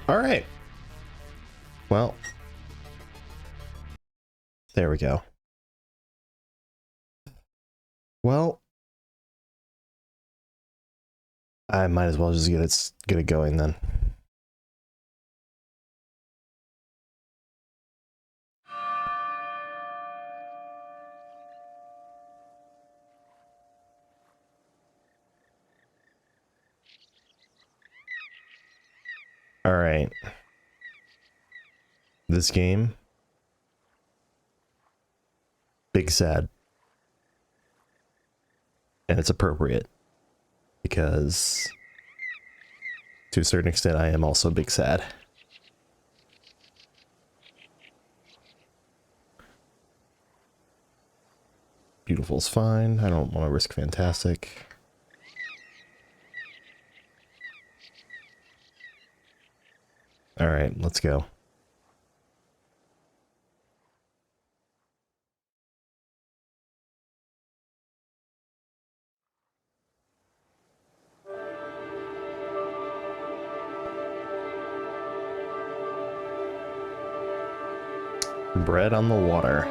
All right. Well, there we go. Well, I might as well just get it going then. All right. This game, big sad. And it's appropriate because to a certain extent I am also big sad. Beautiful's fine. I don't want to risk fantastic. All right, let's go. Bread on the water.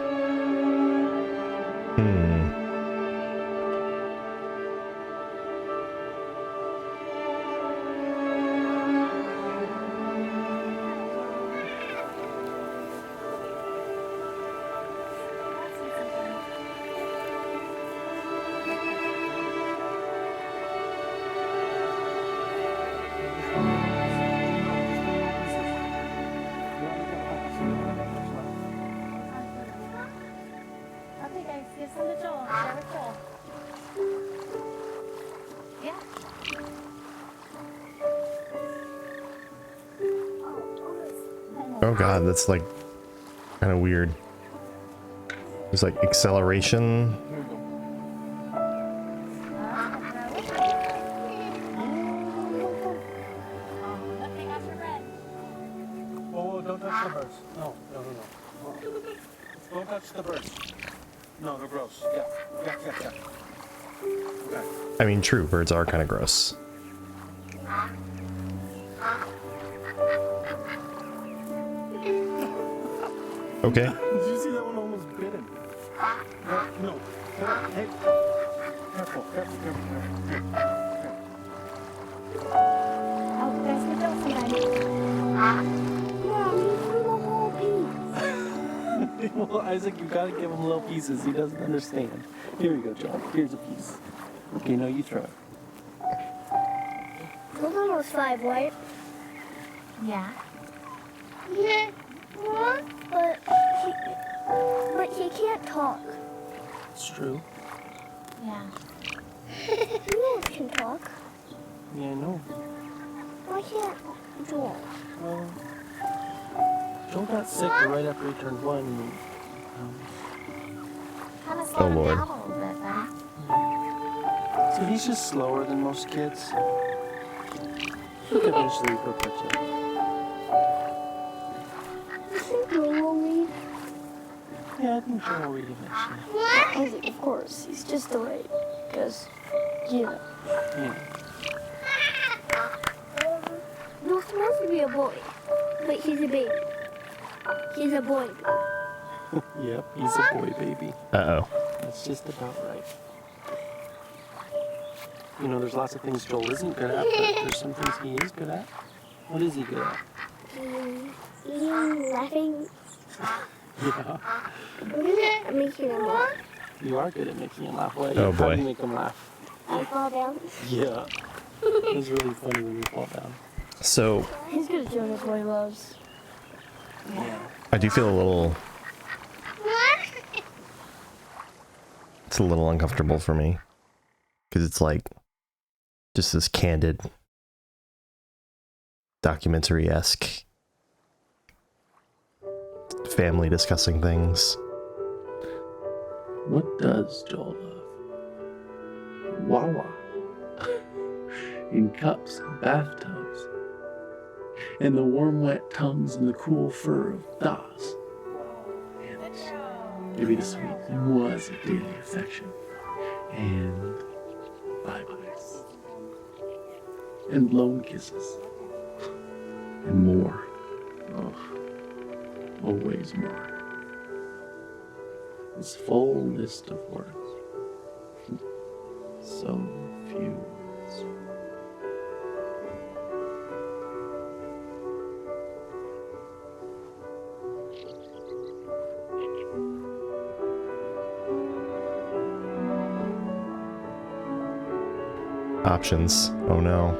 Oh god, that's like kind of weird. There's like acceleration. Oh, don't touch the birds. No. Don't touch the birds. No, they're gross. Yeah. Okay. I mean, true, birds are kind of gross. Okay. Did you see that one almost bit him? No. Hey. Careful. Oh, that's the dog Mom, you threw the whole piece. Well, Isaac, you gotta give him little pieces. He doesn't understand. Here you go, John. Here's a piece. Okay, now you throw it. Those almost 5, right? Yeah. Yeah. But he can't talk. It's true. Yeah. You can talk. Yeah, I know. Why can't Joel? Well, Joel got sick right after he turned 1. Kind of slow Lord. down a little bit, buddy. So he's just slower than most kids. He could eventually go catch up. You think Joel will read? Yeah, I think Joel will read eventually. Isaac, of course. He's just delayed. Because, Yeah. You're supposed to be a boy. But he's a baby. He's a boy. Yep, he's a boy baby. Uh-oh. That's just about right. You know, there's lots of things Joel isn't good at, but there's some things he is good at. What is he good at? Eating, laughing, Yeah. and making him laugh. You are good at making him laugh. Well, Oh, How boy. do you make him laugh? I fall down. Yeah. It was really funny when you fall down. So, He's good at showing us what he loves. Yeah. I do feel a little... It's a little uncomfortable for me. Because it's like... just this candid... documentary-esque... family discussing things. What does Joel love? Wawa. In cups and bathtubs. And the warm, wet tongues and the cool fur of Das. And maybe the sweet was a daily affection. And bye-byes. And lone kisses. And more. Oh, always more. This full list of words. So few words. Options. Oh no.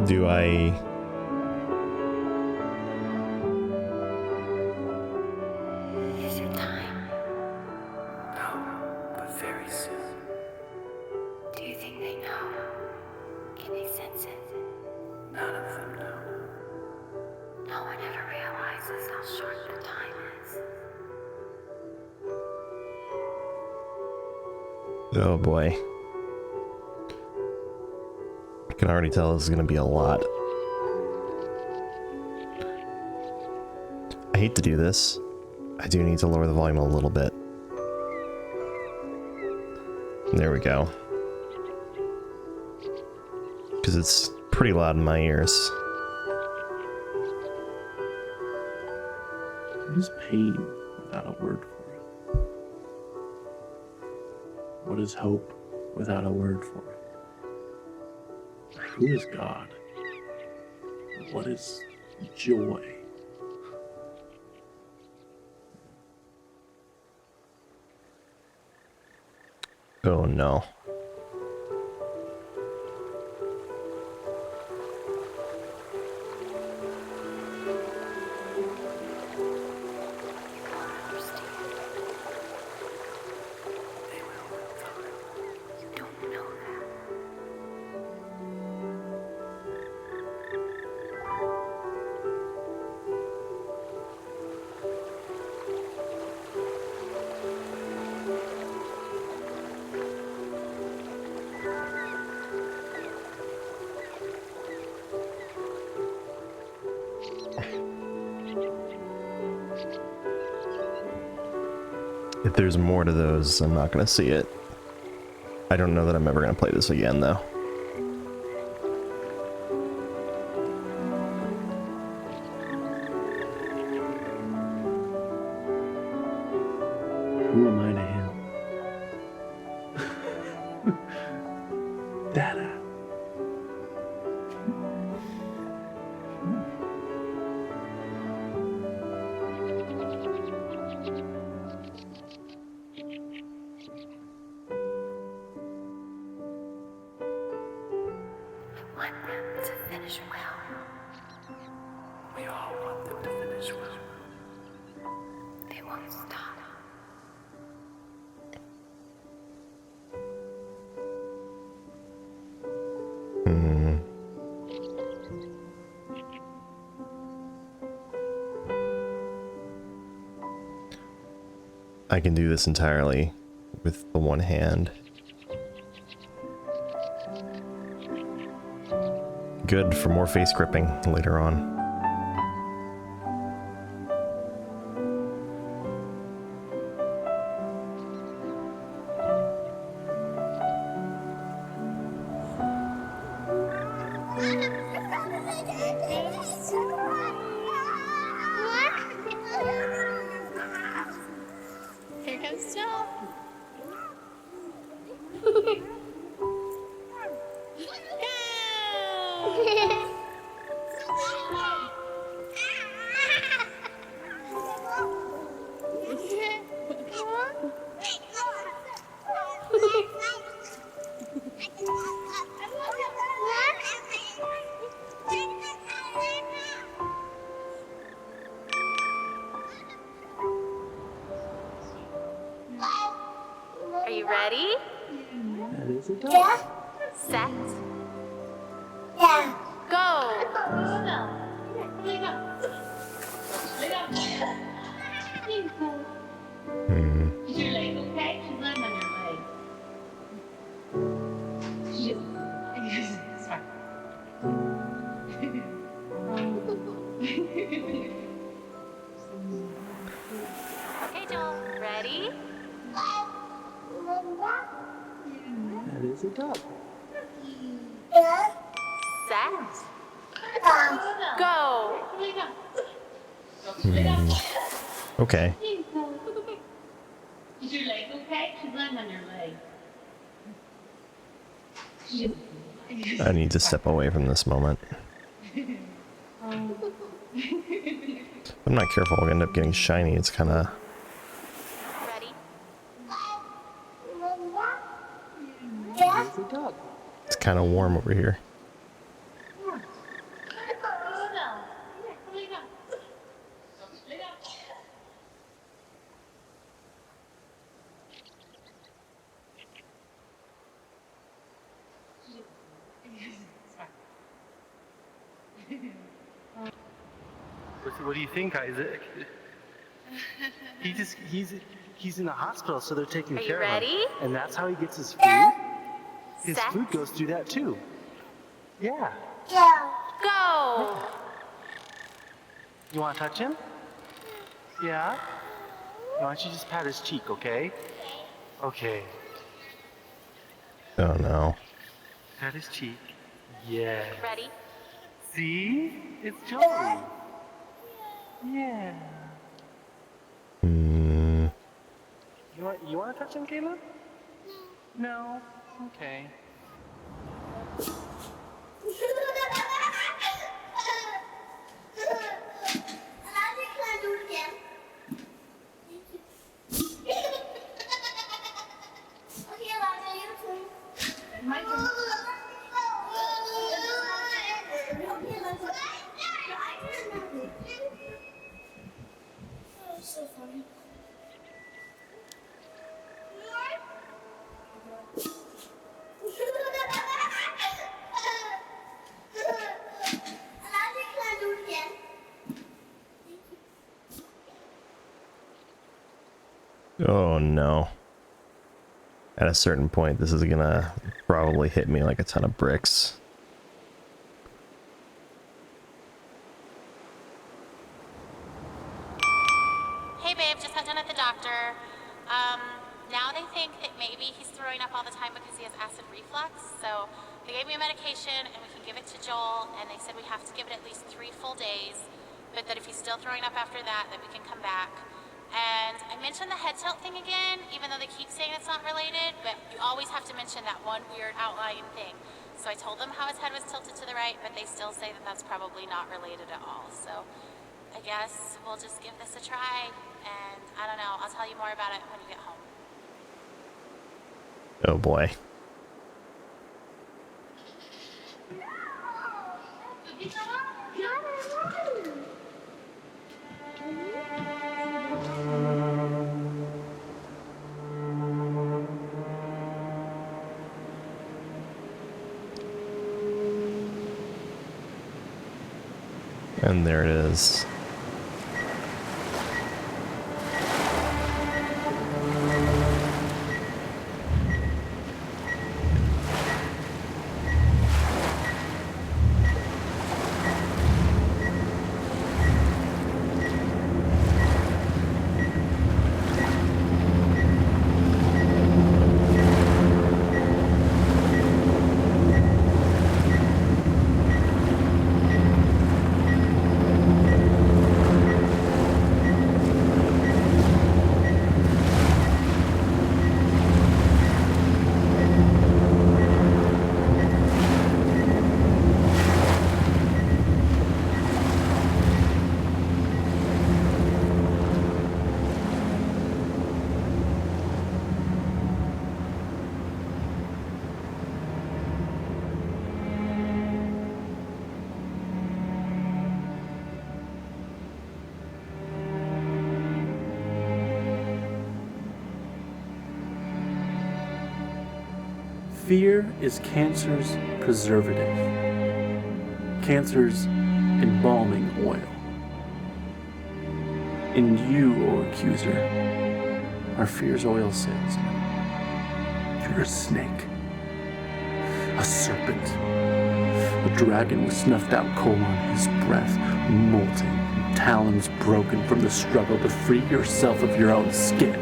Do I... Is it time? No, but very soon. Do you think they know? Can they sense it? None of them know. No one ever realizes how short the time is. Oh boy. I can already tell this is gonna be a lot. I hate to do this. I do need to lower the volume a little bit. There we go. Because it's pretty loud in my ears. What is pain without a word for it? What is hope without a word for it? Who is God? What is joy? Oh no. They will in time. If there's more to those, I'm not gonna see it. I don't know that I'm ever gonna play this again, though. Who am I to him? Dada. I want them to finish well. We all want them to finish well. They won't stop. Hmm. I can do this entirely with the one hand. Good for more face gripping later on. Here comes Joe. Are you ready? That is a dog. Set. Go! Hmm. Is your leg okay? She's laying on your leg. She's it's fine. Okay, Joel. Ready? That is a dog. Set. Go! Okay. Is your leg okay? She's laying on your leg. I need to step away from this moment. If I'm not careful, I'll end up getting shiny. It's kind of Ready? That is a dog. warm over here. What do you think, Isaac? He's in the hospital, so they're taking Are you care ready? of him. And that's how he gets his food. His Set. food goes through that too. Yeah. Go! You want to touch him? Yeah? Why don't you just pat his cheek, okay? Okay. Oh no. Pat his cheek. Yeah. Ready? See? It's Joey. Yeah. Hmm. You want to touch him, Caleb? No? Okay. So funny. Oh no. At a certain point, this is gonna probably hit me like a ton of bricks. hey babe, just got done at the doctor. Now they think that maybe he's throwing up all the time because he has acid reflux. So they gave me a medication and we can give it to Joel, and they said we have to give it at least 3 full days, but that if he's still throwing up after that we can come back. And I mentioned the head tilt thing again, even though they keep saying it's not related, but you always have to mention that one weird outlying thing. So I told them how his head was tilted to the right, but they still say that that's probably not related at all. So I guess we'll just give this a try, and I don't know, I'll tell you more about it when you get home. Oh boy. And there it is. Fear is cancer's preservative, cancer's embalming oil. And you, O accuser, are fear's oil salesman. You're a snake, a serpent, a dragon with snuffed out coal on his breath, molting, and talons broken from the struggle to free yourself of your own skin.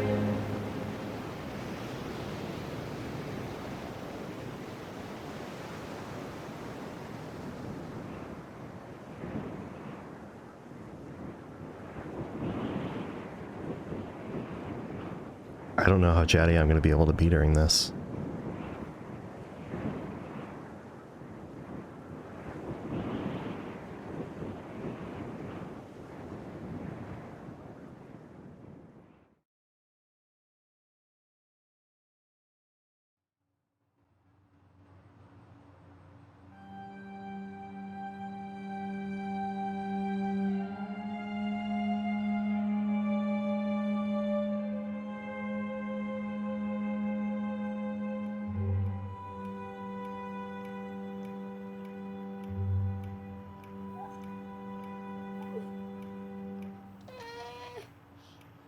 I don't know how chatty I'm going to be able to be during this.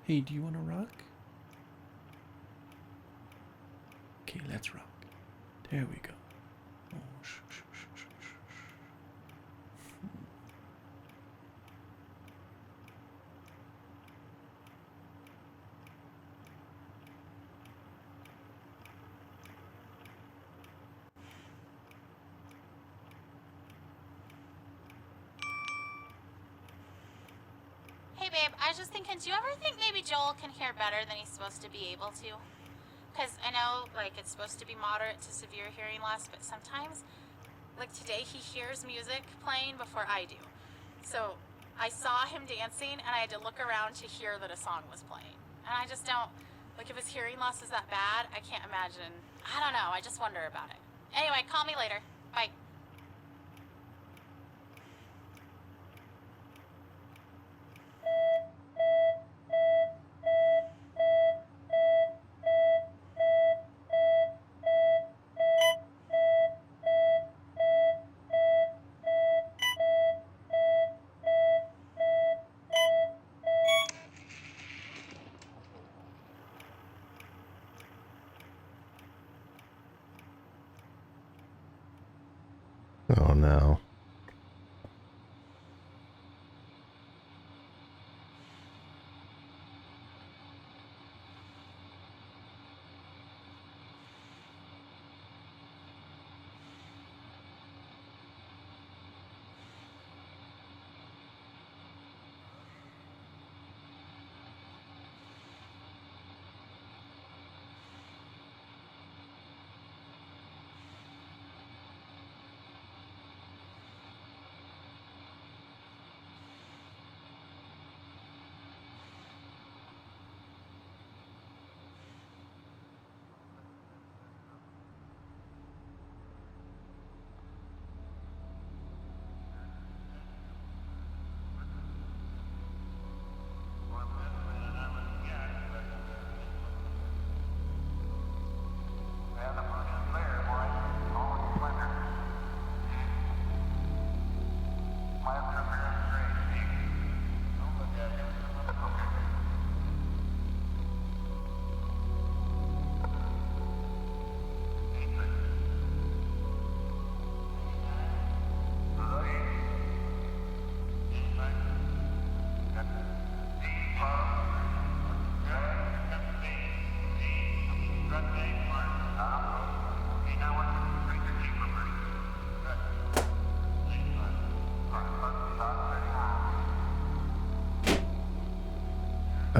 Hey, do you want to rock? Okay, let's rock. There we go. Oh, shh, shh, shh, shh, shh, shh. Hey babe, I was just thinking, do you ever think maybe Joel can hear better than he's supposed to be able to? Because I know, like, it's supposed to be moderate to severe hearing loss, but sometimes, like today, he hears music playing before I do. So I saw him dancing, and I had to look around to hear that a song was playing. And I just don't, like, if his hearing loss is that bad, I can't imagine. I don't know, I just wonder about it. Anyway, call me later. Bye. Oh no.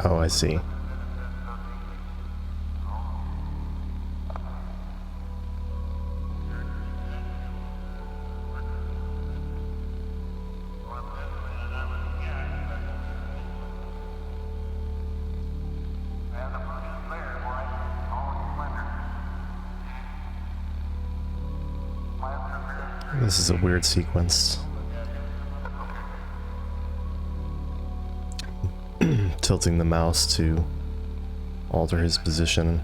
Oh, I see. This is a weird sequence. Tilting the mouse to alter his position.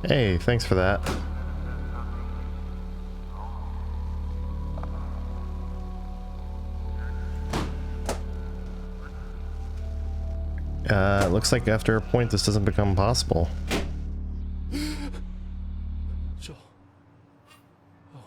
Hey, thanks for that. It looks like after a point this doesn't become possible. Joel. Oh.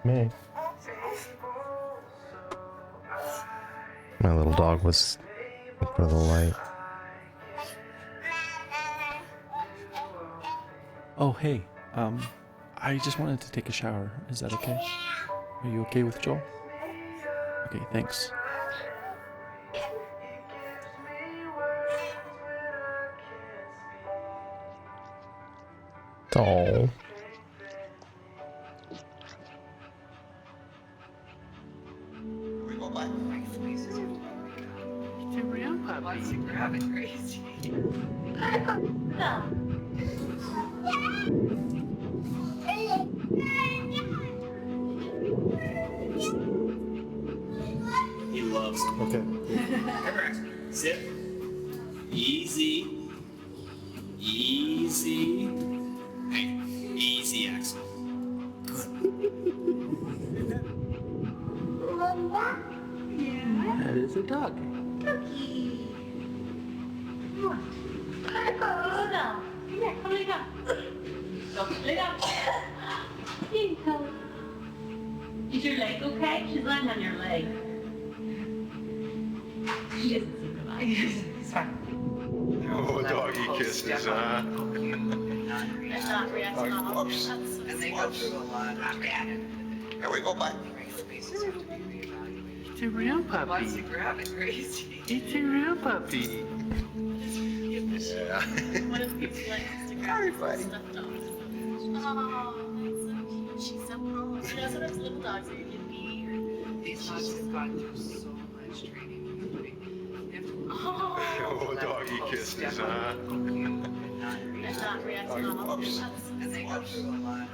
Me. My little dog was in front of the light. Oh, hey. I just wanted to take a shower. Is that okay? Are you okay with Joel? Okay, thanks. Oh. It's a real puppy. He loves it. Okay. Correct. Sit. Easy. Easy. Hey, easy, Axel. That is a dog. Is your leg okay? She's lying on your leg. She doesn't supervise. It's fine. Oh, doggy kisses, huh? They're not reacting at all. That's so And they go through a lot of Here we go, bud. It's a real puppy. crazy. It's a real puppy. Yeah. one of these legs to grab some stuffed dogs. Oh, that's so cute. She's so calm. She knows what little dogs are going to be. These dogs have gone through so much training. They have to Oh, Oh, doggy kisses, huh? they're not reacting at all. That's so and they go through a lot of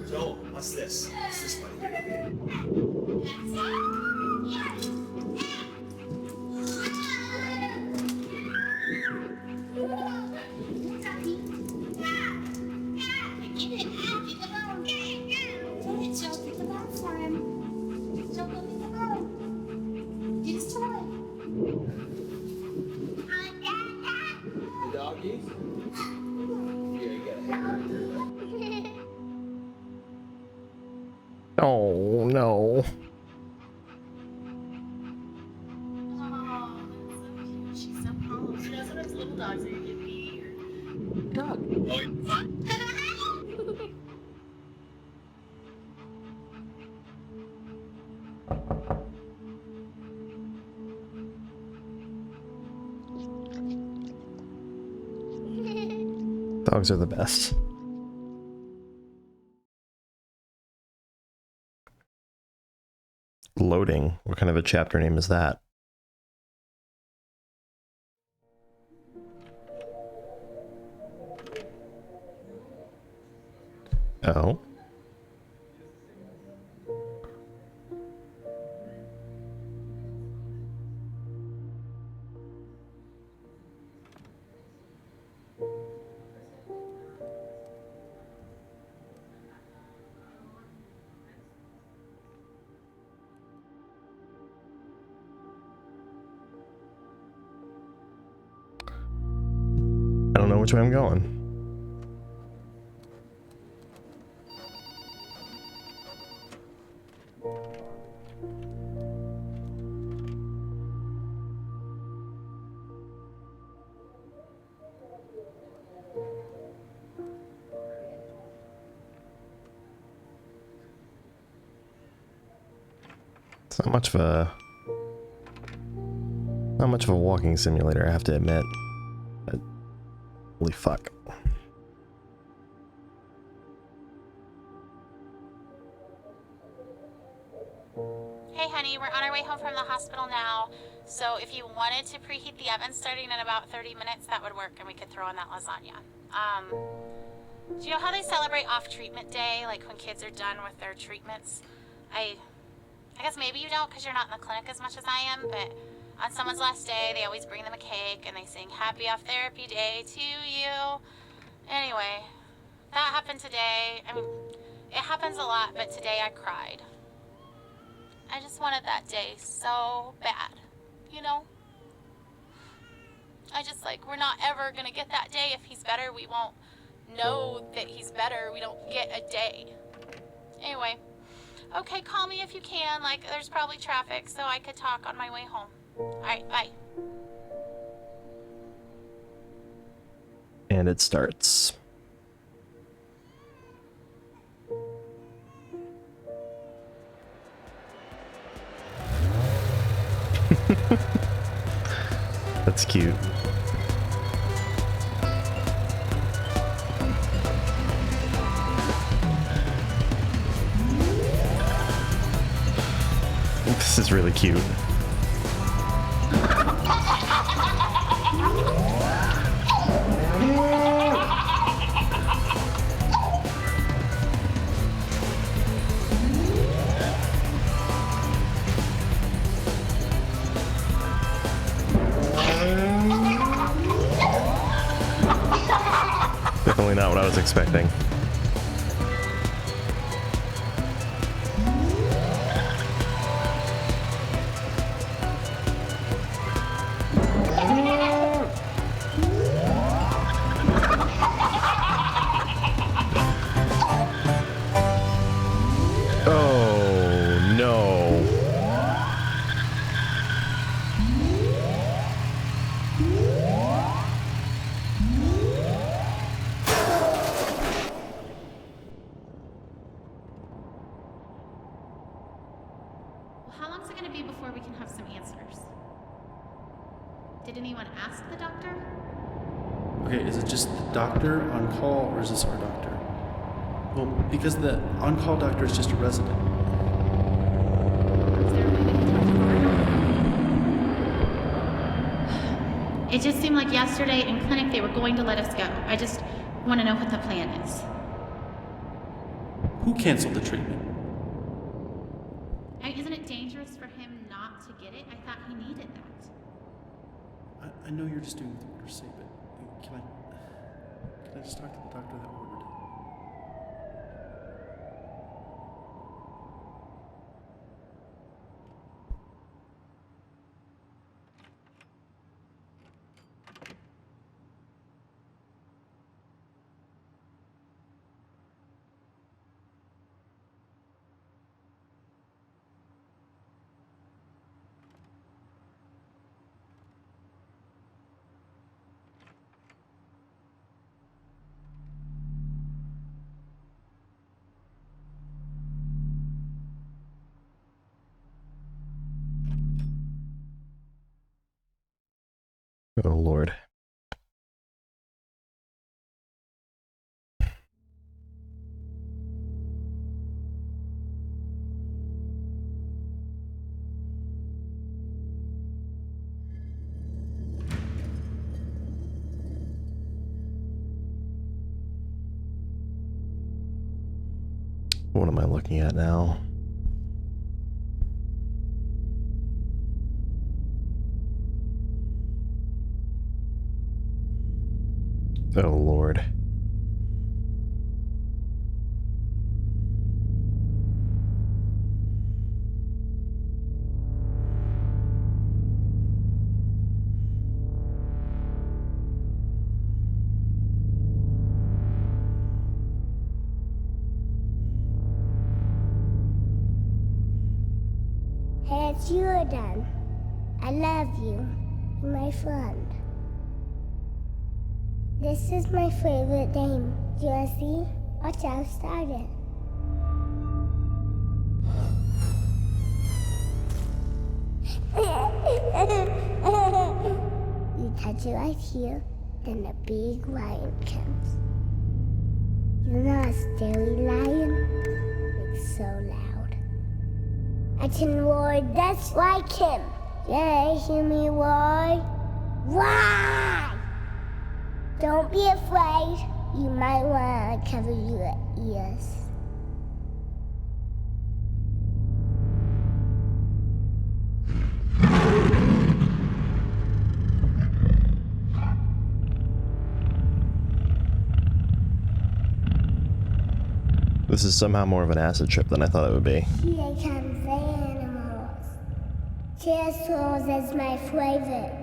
Joel, what's this? What's this one? The doggies? Here, you got it. Oh, no. Oh, that's so cute. She's so calm. She knows what little dogs are going to be. Dog. Dogs are the best. Loading. What kind of a chapter name is that? Oh. don't know which way I'm going. It's not much of a walking simulator, I have to admit. But holy fuck. Hey honey, we're on our way home from the hospital now. So if you wanted to preheat the oven starting in about 30 minutes, that would work and we could throw in that lasagna. Do you know how they celebrate off-treatment day, like when kids are done with their treatments? I guess maybe you don't because you're not in the clinic as much as I am, but on someone's last day, they always bring them a cake and they sing Happy Off Therapy Day to you. Anyway, that happened today. I mean, it happens a lot, but today I cried. I just wanted that day so bad, you know? I just we're not ever gonna get that day. If he's better, we won't know that he's better. We don't get a day. Anyway, okay, call me if you can. There's probably traffic, so I could talk on my way home. All right, bye. And it starts. That's cute. This is really cute. Definitely not what I was expecting. Oh no. How long is it going to be before we can have some answers? Did anyone ask the doctor? Okay, is it just the doctor on call, or is this our doctor? Well, because the on-call doctor is just a resident. Is there a way we can talk to her? It just seemed like yesterday in clinic they were going to let us go. I just want to know what the plan is. Who canceled the treatment? Isn't it dangerous for him not to get it? I thought he needed that. I know you're just doing what the orders say, but can I just talk to the doctor that ordered it? Oh Lord. What am I looking at now? Oh Lord. Hey, it's you again. I love you. You're my friend. This is my favorite game. Do you want to see? Watch how I started. You touch it right here, then the big lion comes. You know a scary lion? It's so loud. I can roar just like him. Yeah, hear me roar? Why? Don't be afraid. You might want to cover your ears. This is somehow more of an acid trip than I thought it would be. Here comes the animals. Pterosaurs is my favorite.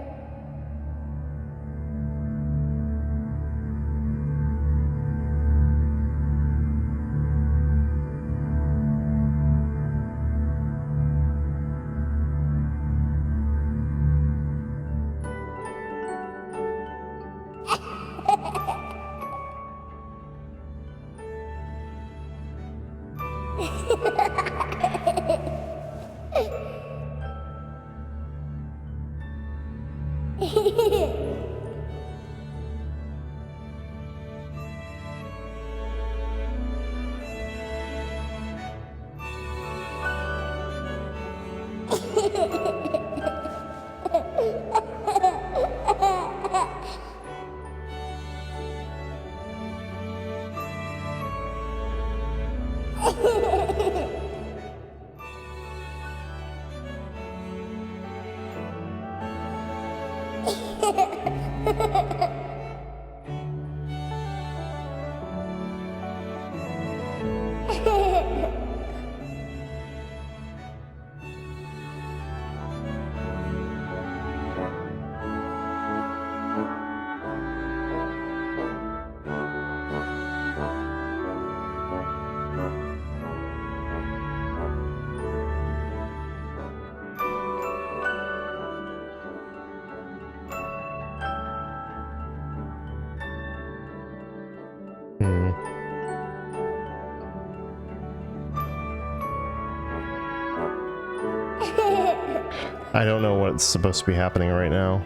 I don't know what's supposed to be happening right now.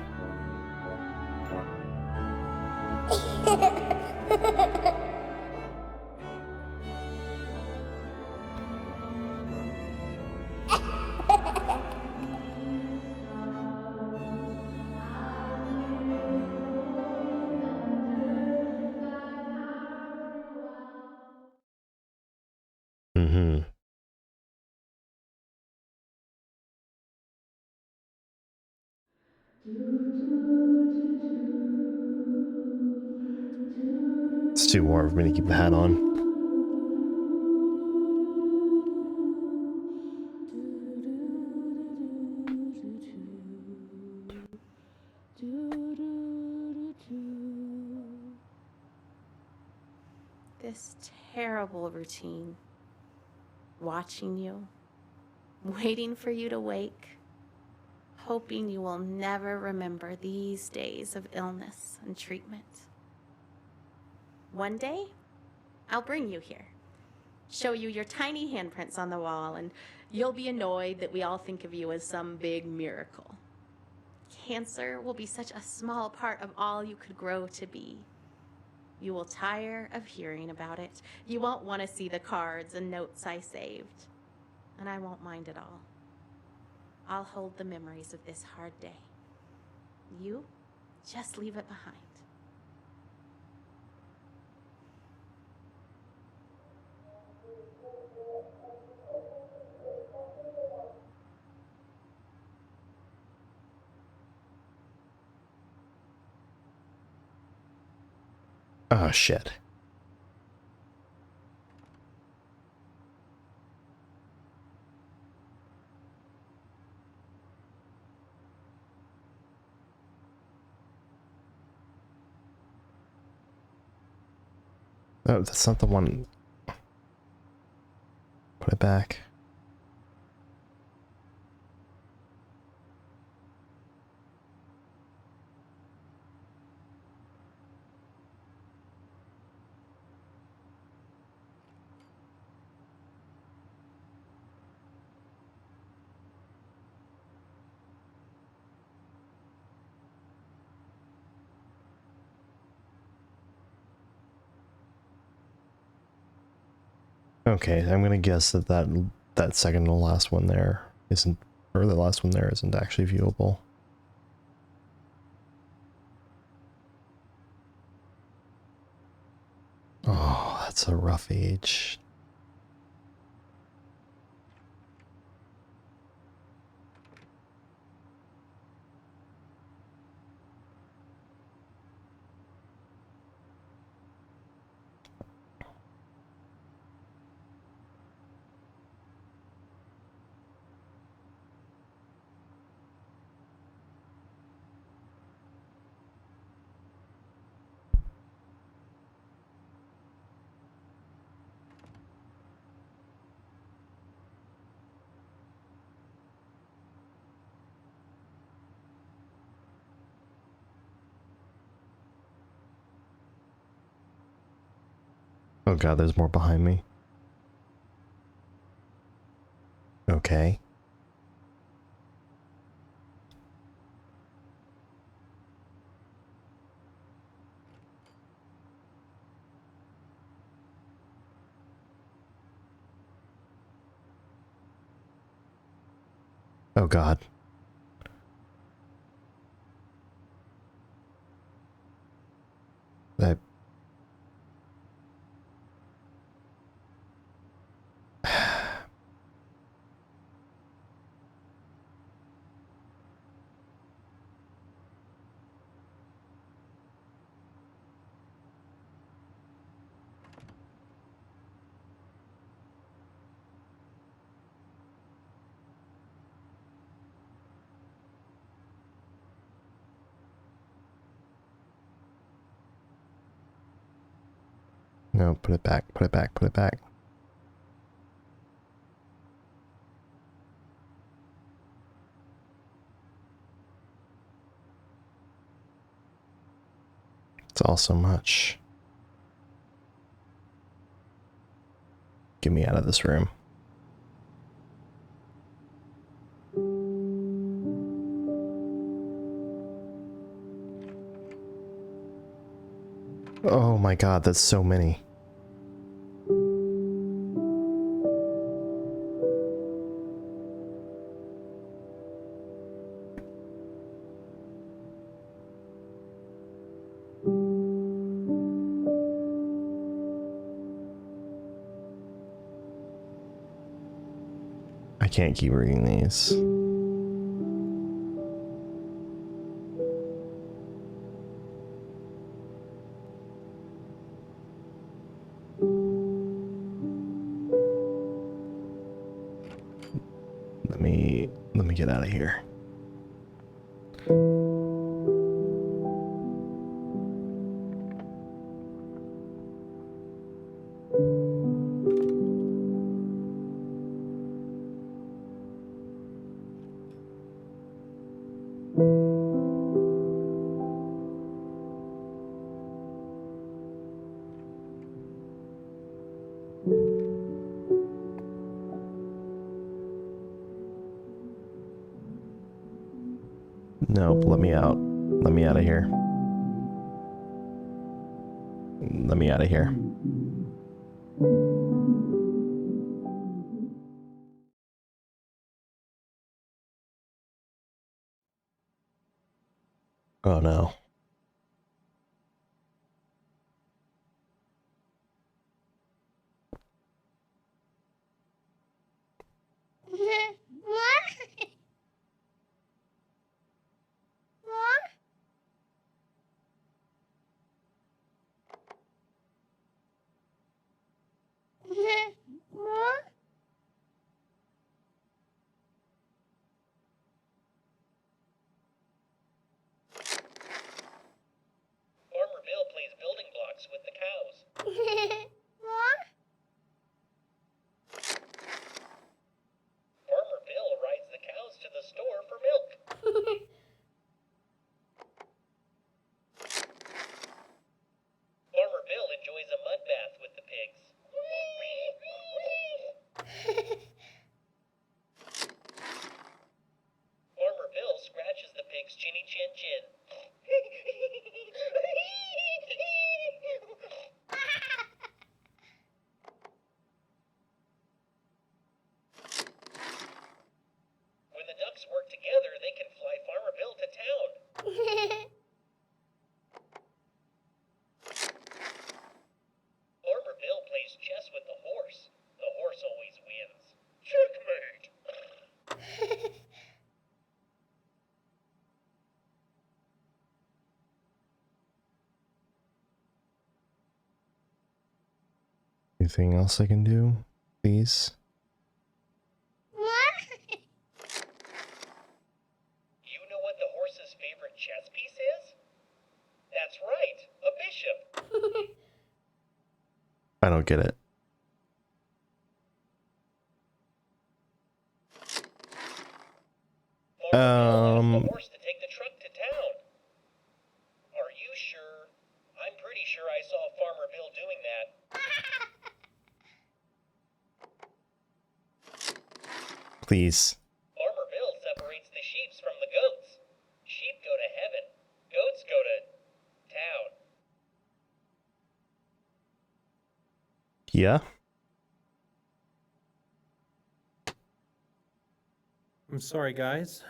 Mm-hmm. It's too warm for me to keep the hat on. This terrible routine. Watching you, waiting for you to wake, hoping you will never remember these days of illness and treatment. One day, I'll bring you here, show you your tiny handprints on the wall, and you'll be annoyed that we all think of you as some big miracle. Cancer will be such a small part of all you could grow to be. You will tire of hearing about it. You won't want to see the cards and notes I saved. And I won't mind at all. I'll hold the memories of this hard day. You just leave it behind. Oh, shit. Oh, that's not the one. Put it back. Okay, I'm gonna guess that that second to last one there isn't, or the last one there isn't actually viewable. Oh, that's a rough age. Oh god, there's more behind me. Okay. Oh god. I... No, put it back, put it back, put it back. It's all so much. Get me out of this room. Oh my god, that's so many. I can't keep reading these. Let me get out of here. Nope, let me out. Let me out of here. Let me out of here. Oh no. Farmer Bill plays building blocks with the cows. Farmer Bill rides the cows to the store for milk. Farmer Bill enjoys a mud bath with the pigs. Farmer Bill scratches the pig's chinny chin chin. anything else I can do, please? You know what the horse's favorite chess piece is? That's right, a bishop. I don't get it. Farmer Bill asked the horse to take the truck to town. Are you sure? I'm pretty sure I saw Farmer Bill doing that. Please. Farmer Bill separates the sheep from the goats. Sheep go to heaven. Goats go to town. Yeah? I'm sorry, guys.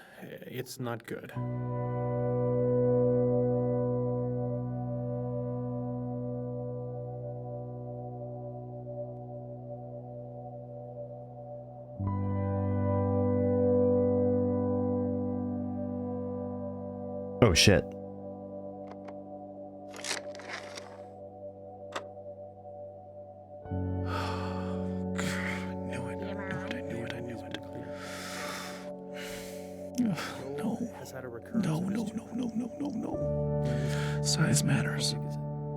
It's not good. Oh shit. No. Size matters.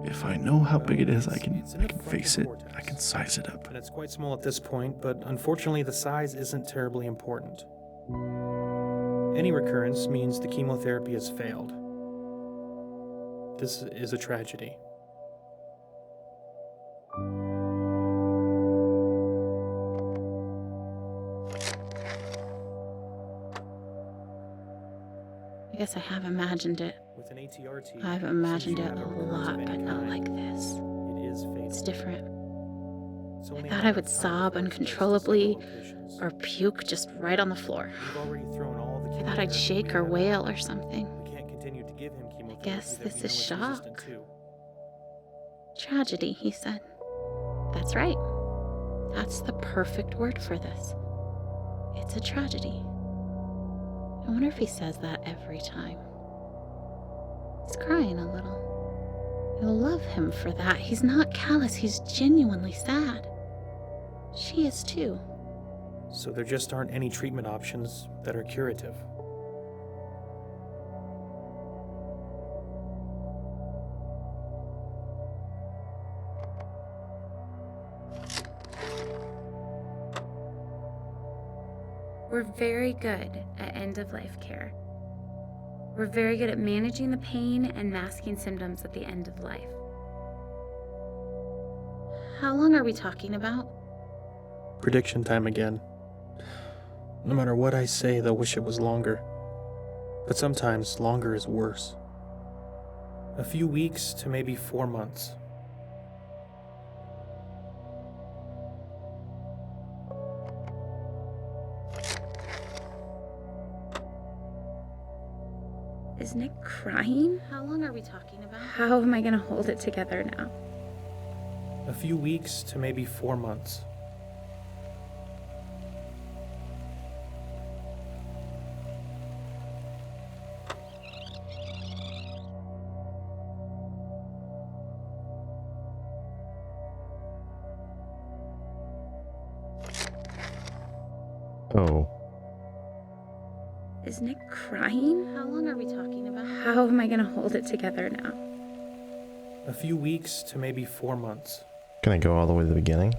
If I know how big it is, I can face it. I can size it up. And it's quite small at this point, but unfortunately the size isn't terribly important. Any recurrence means the chemotherapy has failed. This is a tragedy. I guess I have imagined it. With an ATRT, I've imagined it a lot, but not like this. It is fatal. It's different. It's I only thought a I matter would of time sob before it uncontrollably spreads to several locations. or puke just right on the floor. We've already thrown all the I thought I'd chemotherapy shake we or have. wail or something. We can't continue to give him chemotherapy guess that this we know is it's shock. resistant to. Tragedy, he said. That's right. That's the perfect word for this. It's a tragedy. I wonder if he says that every time. He's crying a little. I love him for that. He's not callous, he's genuinely sad. She is too. So there just aren't any treatment options that are curative. We're very good at end-of-life care. We're very good at managing the pain and masking symptoms at the end of life. How long are we talking about? Prediction time again. No matter what I say, they'll wish it was longer. But sometimes longer is worse. A few weeks to maybe 4 months. Is Nick crying? How long are we talking about? How am I gonna hold it together now? A few weeks to maybe 4 months. Oh. Is Nick crying? How long are we talking about? How am I gonna hold it together now? A few weeks to maybe 4 months. Can I go all the way to the beginning?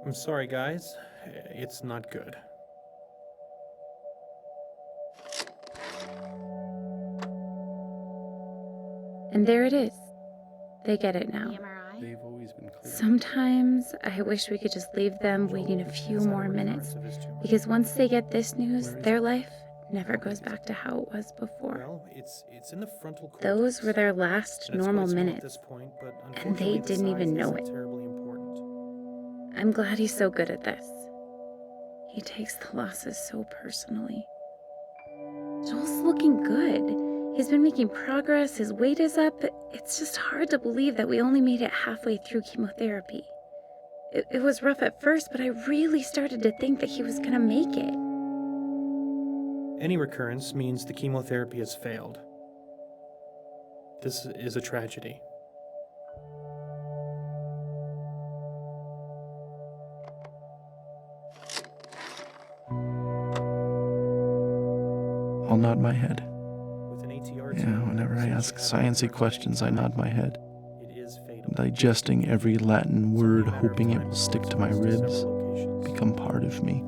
I'm sorry, guys. It's not good. And there it is. They get it now. The MRI? They've always been clear. Sometimes I wish we could just leave them waiting a few more minutes, because once they get this news, their life never goes back to how it was before. Well, it's in the frontal cortex. Those were their last And it's normal quite small at minutes, this point, but and they unfortunately the didn't even size know isn't it. terribly important. I'm glad he's so good at this. He takes the losses so personally. Joel's looking good. He's been making progress, his weight is up. It's just hard to believe that we only made it halfway through chemotherapy. It was rough at first, but I really started to think that he was gonna make it. Any recurrence means the chemotherapy has failed. This is a tragedy. I'll nod my head. With an ATR Yeah, whenever I ask sciencey questions, I nod my head, it is fatal. digesting every Latin word, It's only a matter of hoping it time will before stick it to my spreads to ribs, several locations. become part of me.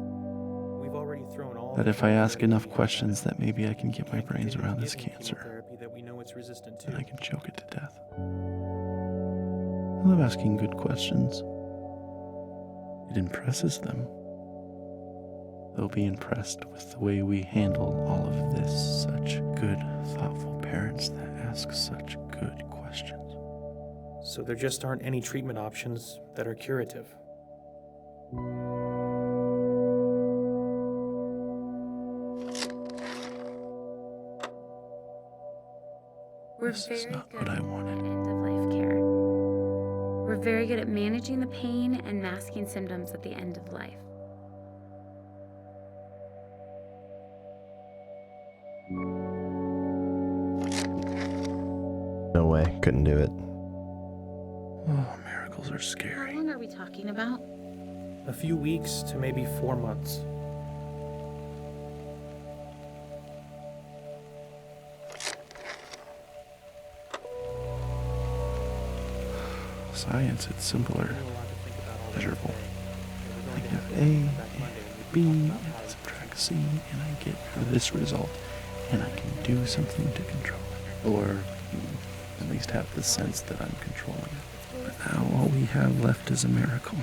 We've already thrown all That the if I ask chemotherapy enough we have questions, at it. that maybe I can We get my can't brains continue around to this give him cancer, chemotherapy that we know it's resistant to. and I can choke it to death. I love asking good questions. It impresses them. They'll be impressed with the way we handle all of this. Such good, thoughtful parents that ask such good questions. So there just aren't any treatment options that are curative. We're This very is not good what I at wanted. end-of-life care. We're very good at managing the pain and masking symptoms at the end of life. No way, couldn't do it. Oh, miracles are How scary. long are we talking about? A few weeks to maybe 4 months. Science, it's simpler, There's a lot to think about all day measurable. today. I We're going to give have A, to come and back Monday and B, we and can talk about subtract C, and I get this result, and I can do something to control it. Or at least have the sense that I'm controlling it. But now all we have left is a miracle.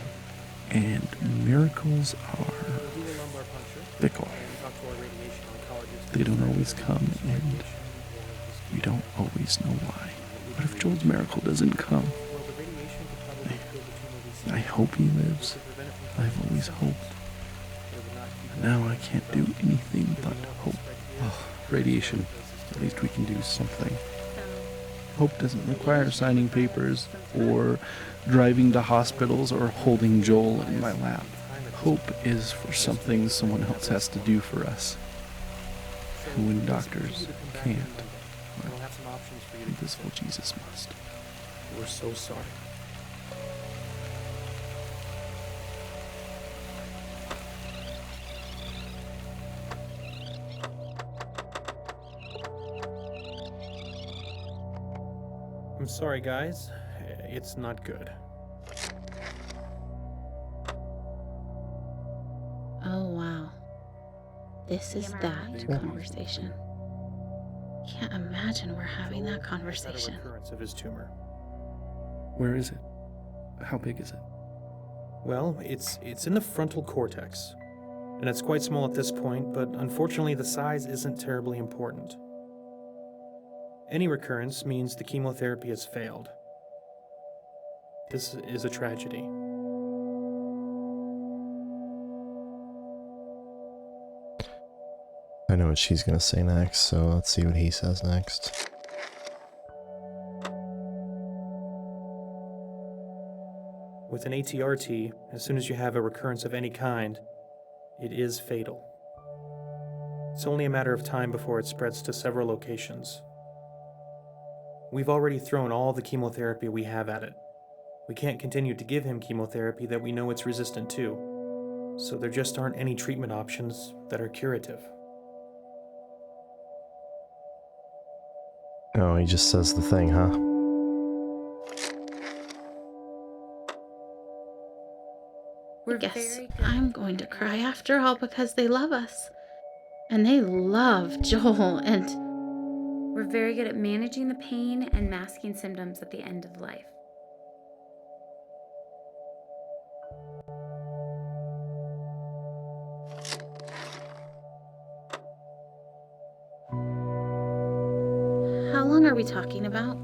And miracles are We'll do a lumbar puncture fickle. and talk to our radiation oncologist. They don't always come, and Radiation or we don't always know why. What if Joel's miracle doesn't come? well, the radiation could probably kill the tumor we see. I hope he lives. We could prevent it from I've always hoped. but it would not keep But now I can't do anything but hope. Oh, Radiation. At least we can do something. So, Hope doesn't require signing papers or driving to hospitals or holding Joel in my lap. Hope is for something someone else has to do for us. And when doctors can't, we'll have some options for you to invisible Jesus must. We're so sorry. I'm sorry, guys. It's not good. Oh, wow. This is that conversation. Can't imagine we're having that Had a conversation. recurrence of his tumor. Where is it? How big is it? Well, it's in the frontal cortex. And it's quite small at this point, but unfortunately the size isn't terribly important. Any recurrence means the chemotherapy has failed. This is a tragedy. I know what she's gonna say next, so let's see what he says next. With an ATRT, as soon as you have a recurrence of any kind, it is fatal. It's only a matter of time before it spreads to several locations. We've already thrown all the chemotherapy we have at it. We can't continue to give him chemotherapy that we know it's resistant to, so there just aren't any treatment options that are curative. Oh, he just says the thing, huh? I guess I'm going to cry after all because they love us. And they love Joel, and we're very good at managing the pain and masking symptoms at the end of life. how long are we talking about?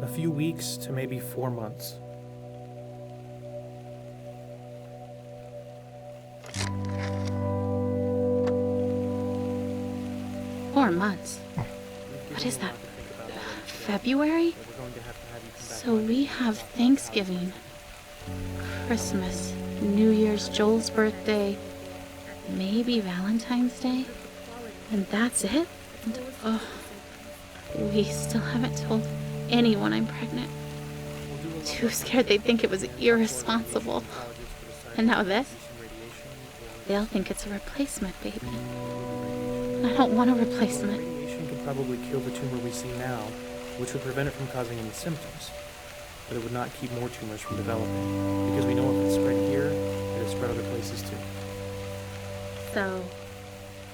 A few weeks to maybe 4 months. Four months. What is that? February? So we have Thanksgiving, Christmas, New Year's, Joel's birthday, maybe Valentine's Day, and that's it? And, oh, we still haven't told anyone I'm pregnant. Too scared they'd think it was irresponsible. And now this? They'll think it's a replacement baby. I don't want a replacement. Radiation could probably kill the tumor we see now, which would prevent it from causing any symptoms. But it would not keep more tumors from developing, because we know if it's spread here, it has spread other places too. So,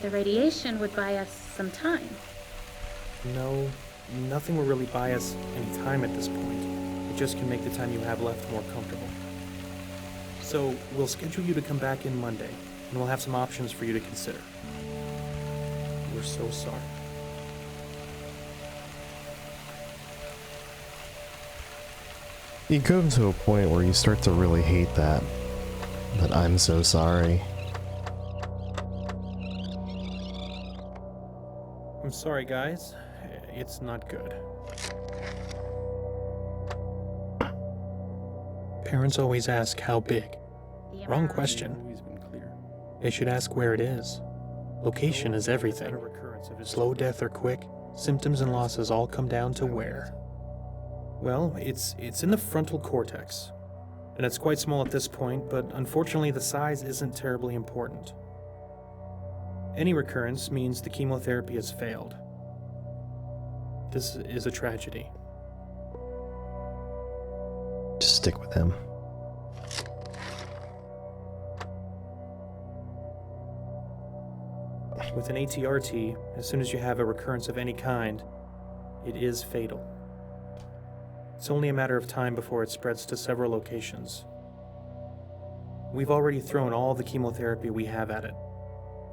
the radiation would buy us some time. No, nothing will really buy us any time at this point. It just can make the time you have left more comfortable. So, we'll schedule you to come back in Monday, and we'll have some options for you to consider. We're so sorry. You come to a point where you start to really hate that I'm so sorry. I'm sorry, guys. It's not good. Parents always ask how big. Wrong question. They should ask where it is. Location is everything. Slow death or quick, symptoms and losses all come down to where. Well, it's in the frontal cortex. And it's quite small at this point, but unfortunately the size isn't terribly important. Any recurrence means the chemotherapy has failed. This is a tragedy. Just stick with him. With an ATRT, as soon as you have a recurrence of any kind, it is fatal. It's only a matter of time before it spreads to several locations. We've already thrown all the chemotherapy we have at it.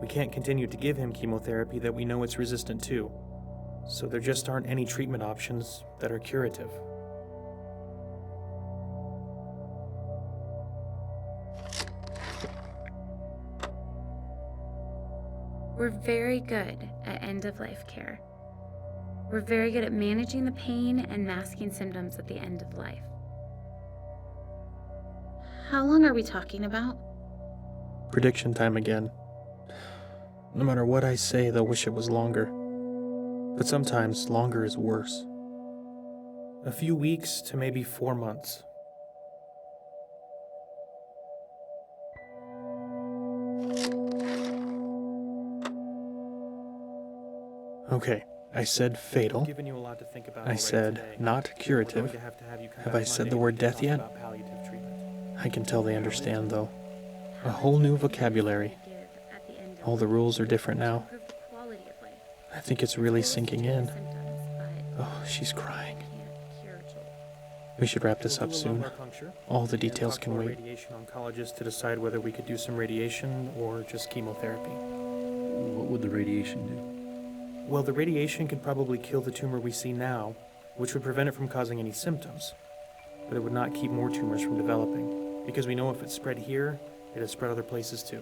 We can't continue to give him chemotherapy that we know it's resistant to, so there just aren't any treatment options that are curative. We're very good at end-of-life care. We're very good at managing the pain and masking symptoms at the end of life. How long are we talking about? Prediction time again. No matter what I say, they'll wish it was longer. But sometimes longer is worse. A few weeks to maybe 4 months. Okay, I said fatal. I said not curative. Have I said the word death yet? I can tell they understand, though. A whole new vocabulary. All the rules are different now. I think it's really sinking in. Oh, she's crying. We should wrap this up soon. All the details can wait. Radiation oncologist to decide whether we could do some radiation or just chemotherapy. What would the radiation do? Well, the radiation can probably kill the tumor we see now, which would prevent it from causing any symptoms. But it would not keep more tumors from developing, because we know if it's spread here, it has spread other places too.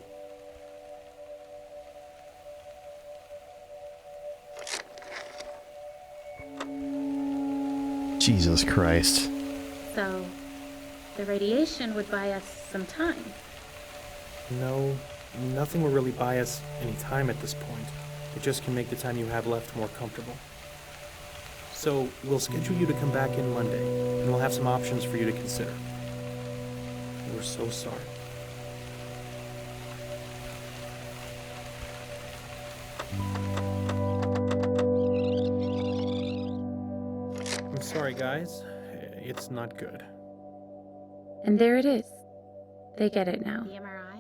Jesus Christ. So, the radiation would buy us some time. No, nothing will really buy us any time at this point. It just can make the time you have left more comfortable. So, we'll schedule you to come back in Monday, and we'll have some options for you to consider. We're so sorry. I'm sorry, guys. It's not good. And there it is. They get it now.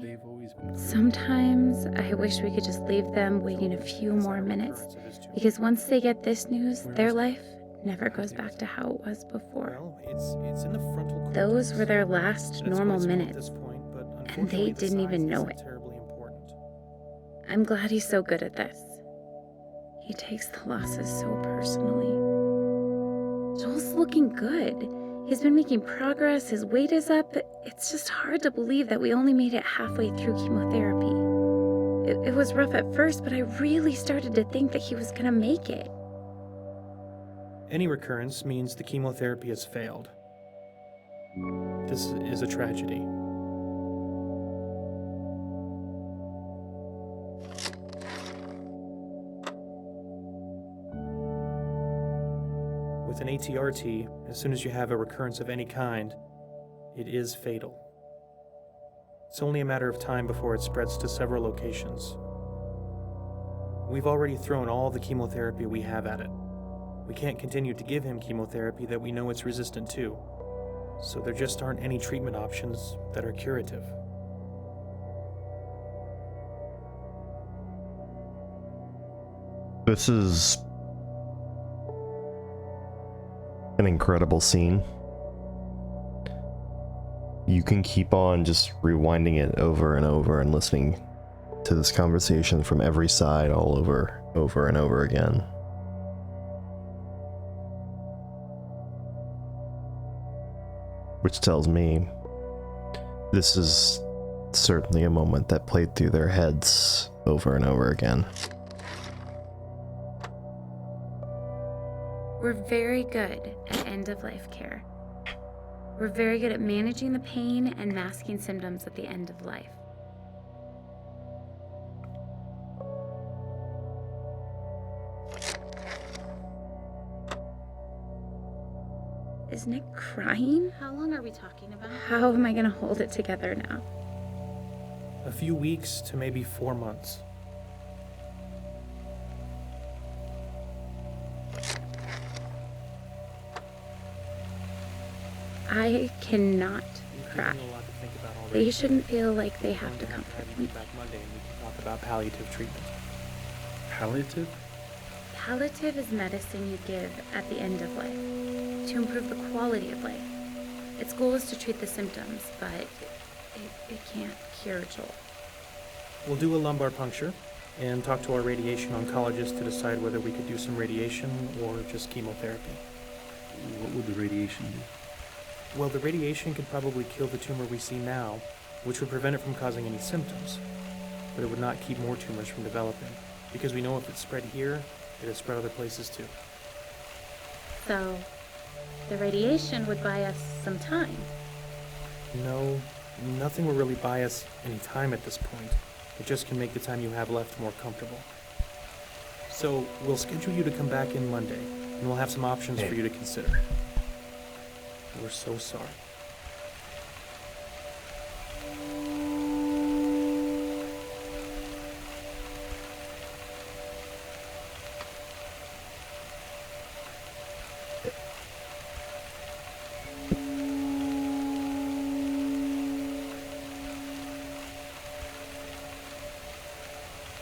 They've always been. Sometimes I wish we could just leave them waiting a few more minutes, because once they get this news, their life never goes back to how it was before. Well, it's in the frontal cortex. Those were their last And it's normal quite small at minutes, this point, but and unfortunately they the didn't size even know isn't it. terribly important. I'm glad he's so good at this. He takes the losses so personally. Joel's looking good. He's been making progress, his weight is up. It's just hard to believe that we only made it halfway through chemotherapy. It was rough at first, but I really started to think that he was gonna make it. Any recurrence means the chemotherapy has failed. This is a tragedy. With With an ATRT, as soon as you have a recurrence of any kind, it is fatal. It's only a matter of time before it spreads to several locations. We've already thrown all the chemotherapy we have at it. We can't continue to give him chemotherapy that we know it's resistant to, so there just aren't any treatment options that are curative. This is an incredible scene. You can keep on just rewinding it over and over and listening to this conversation from every side all over and over again. Which tells me this is certainly a moment that played through their heads over and over again. We're very good at end-of-life care. We're very good at managing the pain and masking symptoms at the end of life. Is Nick crying? How long are we talking about? How am I gonna hold it together now? A few weeks to maybe 4 months. I cannot cry. Given a lot to think about already. They shouldn't feel like they have to We're going comfort have me. you back Monday and we can talk about palliative treatment. Palliative? Palliative is medicine you give at the end of life to improve the quality of life. Its goal is to treat the symptoms, but it can't cure Joel. We'll do a lumbar puncture and talk to our radiation oncologist to decide whether we could do some radiation or just chemotherapy. What would the radiation do? Well, the radiation could probably kill the tumor we see now, which would prevent it from causing any symptoms, but it would not keep more tumors from developing, because we know if it spread here, it would spread other places too. So, the radiation would buy us some time. No, nothing will really buy us any time at this point. It just can make the time you have left more comfortable. So, we'll schedule you to come back in Monday, and we'll have some options for you to consider. We're so sorry.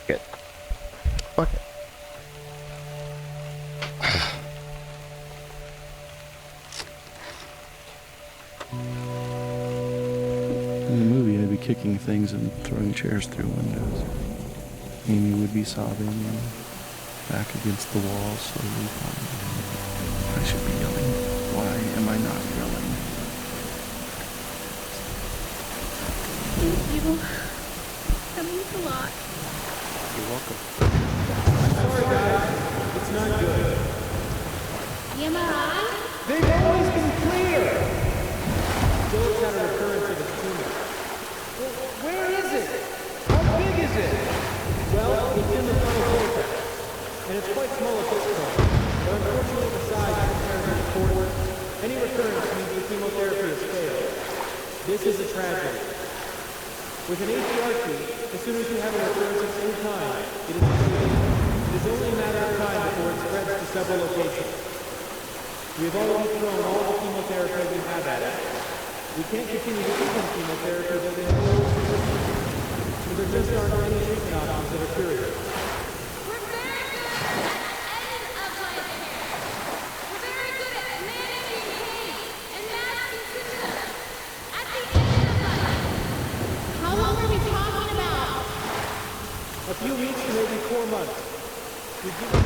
Good. Fuck it. In the movie, I'd be kicking things and throwing chairs through windows. Amy would be sobbing and back against the wall, slowly falling. I should be yelling. Why am I not yelling? Thank you. That means a lot. You're welcome. Sorry, guys. It's not good. The MRI? They've always been clear! Joel's had a recurrence of a tumor. Where is it? How big is it? Well, it's in the frontal cortex, and it's quite small at this point. But unfortunately, the size is comparatively important. Any recurrence means the chemotherapy has failed. This is a tragedy. With an ATRT, as soon as you have a recurrence of any kind, it is fatal. It is only a matter of time before it spreads to several locations. We have already thrown all the chemotherapy we have at it. We can't continue to give them chemotherapy that they have always resisted. So there just aren't any treatment options that are curative. We're very good at end-of-life care. We're very good at managing pain and masking symptoms at the end of life. How long are we talking about? A few weeks to maybe 4 months. We give you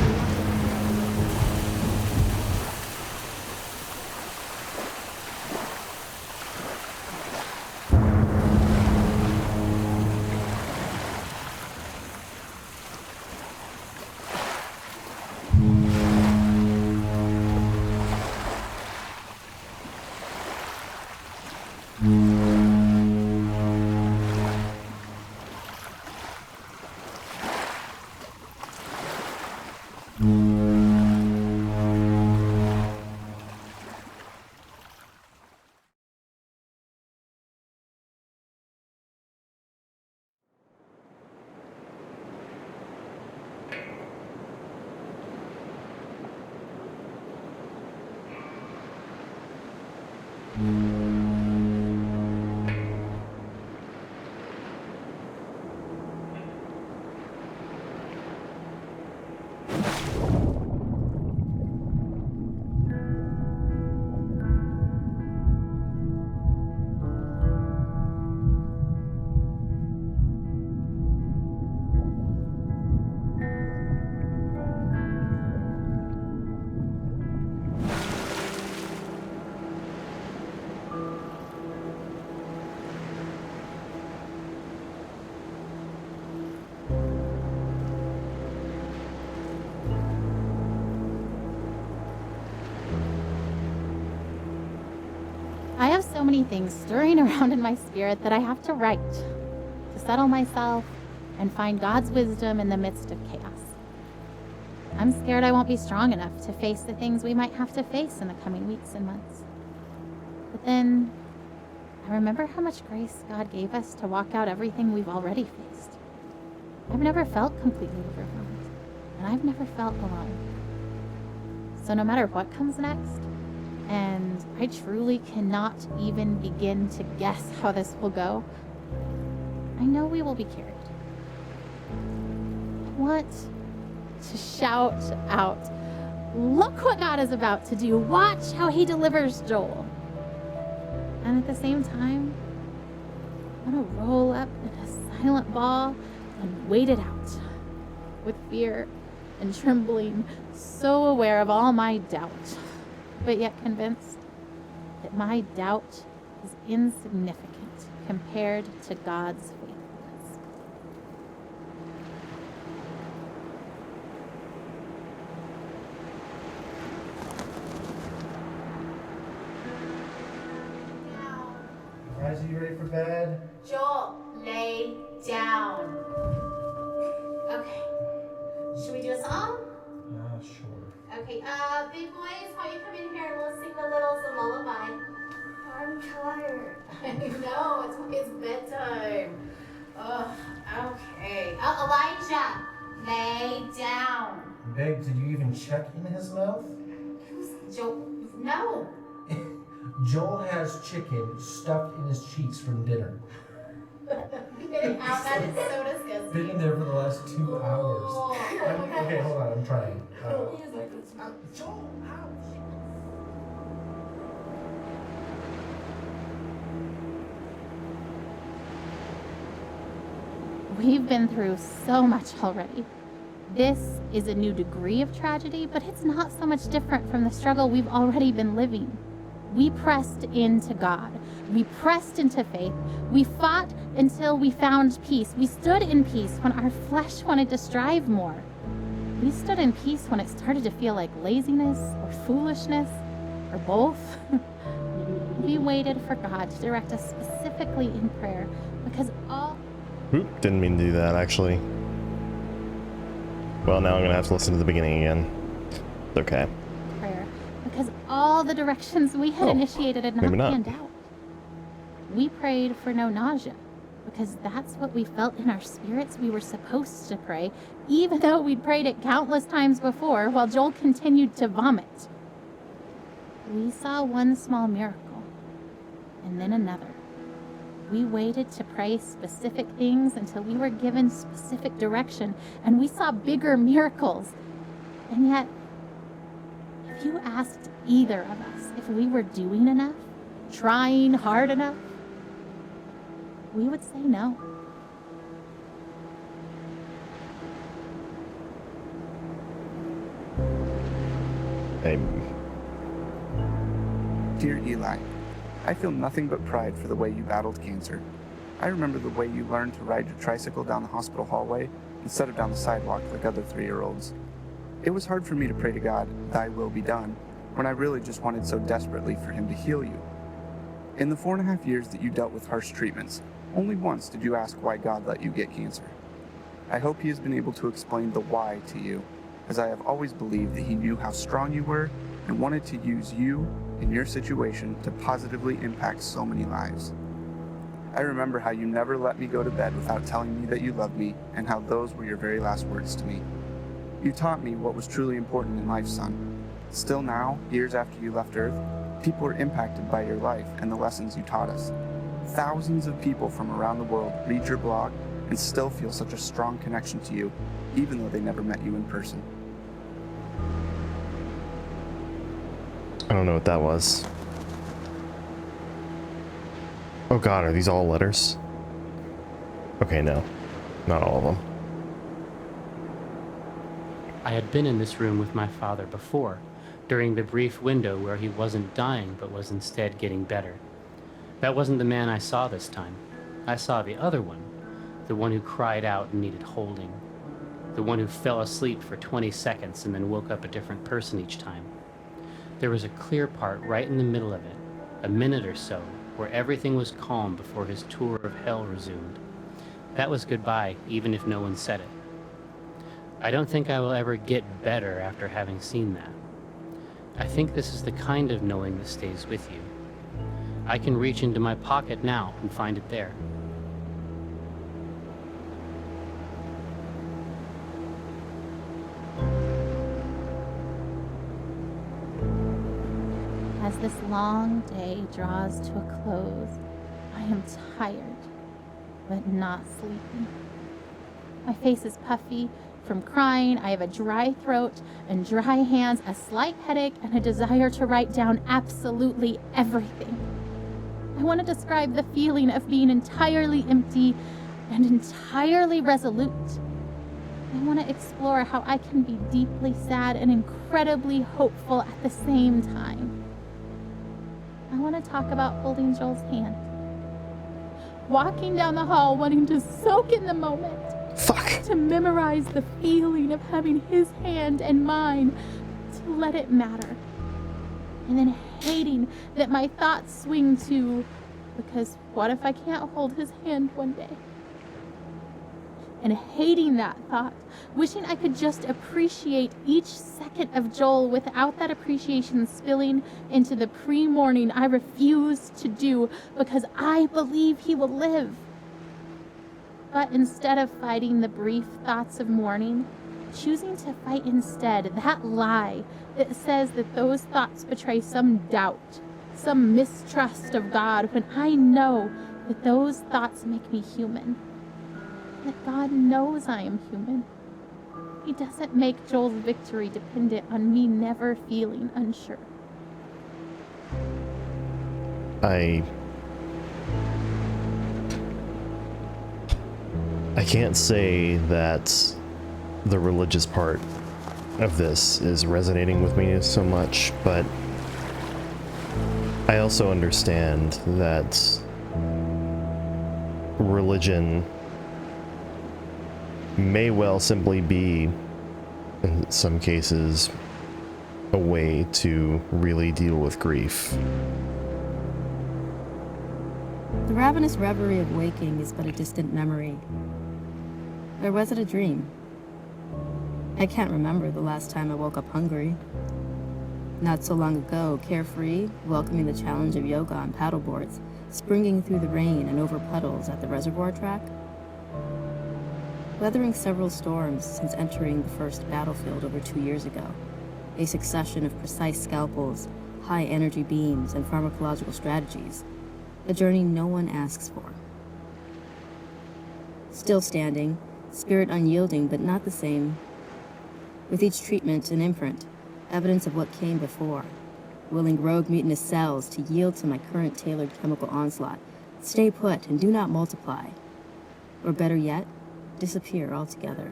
I have so many things stirring around in my spirit that I have to write to settle myself and find God's wisdom in the midst of chaos. I'm scared I won't be strong enough to face the things we might have to face in the coming weeks and months. But then I remember how much grace God gave us to walk out everything we've already faced. I've never felt completely overwhelmed, and I've never felt alone. So no matter what comes next, and I truly cannot even begin to guess how this will go, I know we will be carried. I want to shout out, look what God is about to do. Watch how he delivers Joel. And at the same time, I want to roll up in a silent ball and wait it out with fear and trembling, so aware of all my doubt, but yet convinced that my doubt is insignificant compared to God's faithfulness. Guys, are you ready for bed? Joel, lay down. Okay. Should we do a song? Sure. Okay, big boys, how you come in here and we'll sing the littles a lullaby. I'm tired. I know, it's bedtime. Ugh, okay. Elijah, lay down. Babe, did you even check in his mouth? Who's Joel? No. Joel has chicken stuffed in his cheeks from dinner. Get it out, that is so disgusting. Been in there for the last 2 hours. Okay, hold on, I'm trying. Joel, ouch! We've been through so much already. This is a new degree of tragedy, but it's not so much different from the struggle we've already been living. We pressed into God. We pressed into faith. We fought until we found peace. We stood in peace when our flesh wanted to strive more. We stood in peace when it started to feel like laziness or foolishness or both. We waited for God to direct us specifically in prayer because all... Oop, didn't mean to do that, actually. Well, now I'm going to have to listen to the beginning again. It's okay. prayer because all the directions we had initiated had not panned out. We prayed for no nausea because that's what we felt in our spirits we were supposed to pray, even though we'd prayed it countless times before while Joel continued to vomit. We saw one small miracle and then another. We waited to pray specific things until we were given specific direction, and we saw bigger miracles. And yet, if you asked either of us if we were doing enough, trying hard enough, we would say no. Dear Eli, I feel nothing but pride for the way you battled cancer. I remember the way you learned to ride your tricycle down the hospital hallway instead of down the sidewalk like other 3-year-olds. It was hard for me to pray to God, "Thy will be done," when I really just wanted so desperately for him to heal you. In the 4.5 years that you dealt with harsh treatments, only once did you ask why God let you get cancer. I hope he has been able to explain the why to you, as I have always believed that he knew how strong you were and wanted to use you in your situation to positively impact so many lives. I remember how you never let me go to bed without telling me that you loved me and how those were your very last words to me. You taught me what was truly important in life, son. Still now, years after you left Earth, People are impacted by your life and the lessons you taught us. Thousands of people from around the world read your blog and still feel such a strong connection to you, even though they never met you in person. I don't know what that was. Oh god, are these all letters? Okay, no. Not all of them. I had been in this room with my father before, during the brief window where he wasn't dying but was instead getting better. That wasn't the man I saw this time. I saw the other one, the one who cried out and needed holding, the one who fell asleep for 20 seconds and then woke up a different person each time. There was a clear part right in the middle of it, a minute or so, where everything was calm before his tour of hell resumed. That was goodbye, even if no one said it. I don't think I will ever get better after having seen that. I think this is the kind of knowing that stays with you. I can reach into my pocket now and find it there. As this long day draws to a close, I am tired, but not sleepy. My face is puffy from crying. I have a dry throat and dry hands, a slight headache, and a desire to write down absolutely everything. I want to describe the feeling of being entirely empty and entirely resolute. I want to explore how I can be deeply sad and incredibly hopeful at the same time. I want to talk about holding Joel's hand. Walking down the hall, wanting to soak in the moment. To memorize the feeling of having his hand and mine, to let it matter. And then hating that my thoughts swing to, because what if I can't hold his hand one day? And hating that thought, wishing I could just appreciate each second of Joel without that appreciation spilling into the pre-morning I refuse to do because I believe he will live. But instead of fighting the brief thoughts of mourning, choosing to fight instead that lie that says that those thoughts betray some doubt, some mistrust of God, when I know that those thoughts make me human. That God knows I am human. He doesn't make Joel's victory dependent on me never feeling unsure. I can't say that the religious part of this is resonating with me so much, but I also understand that religion may well simply be, in some cases, a way to really deal with grief. The ravenous reverie of waking is but a distant memory. Or was it a dream? I can't remember the last time I woke up hungry. Not so long ago, carefree, welcoming the challenge of yoga on paddleboards, springing through the rain and over puddles at the reservoir track. Weathering several storms since entering the first battlefield over 2 years ago, a succession of precise scalpels, high-energy beams, and pharmacological strategies, a journey no one asks for. Still standing, spirit unyielding but not the same. With each treatment an imprint, evidence of what came before, willing rogue mutinous cells to yield to my current tailored chemical onslaught, stay put and do not multiply. Or better yet, disappear altogether.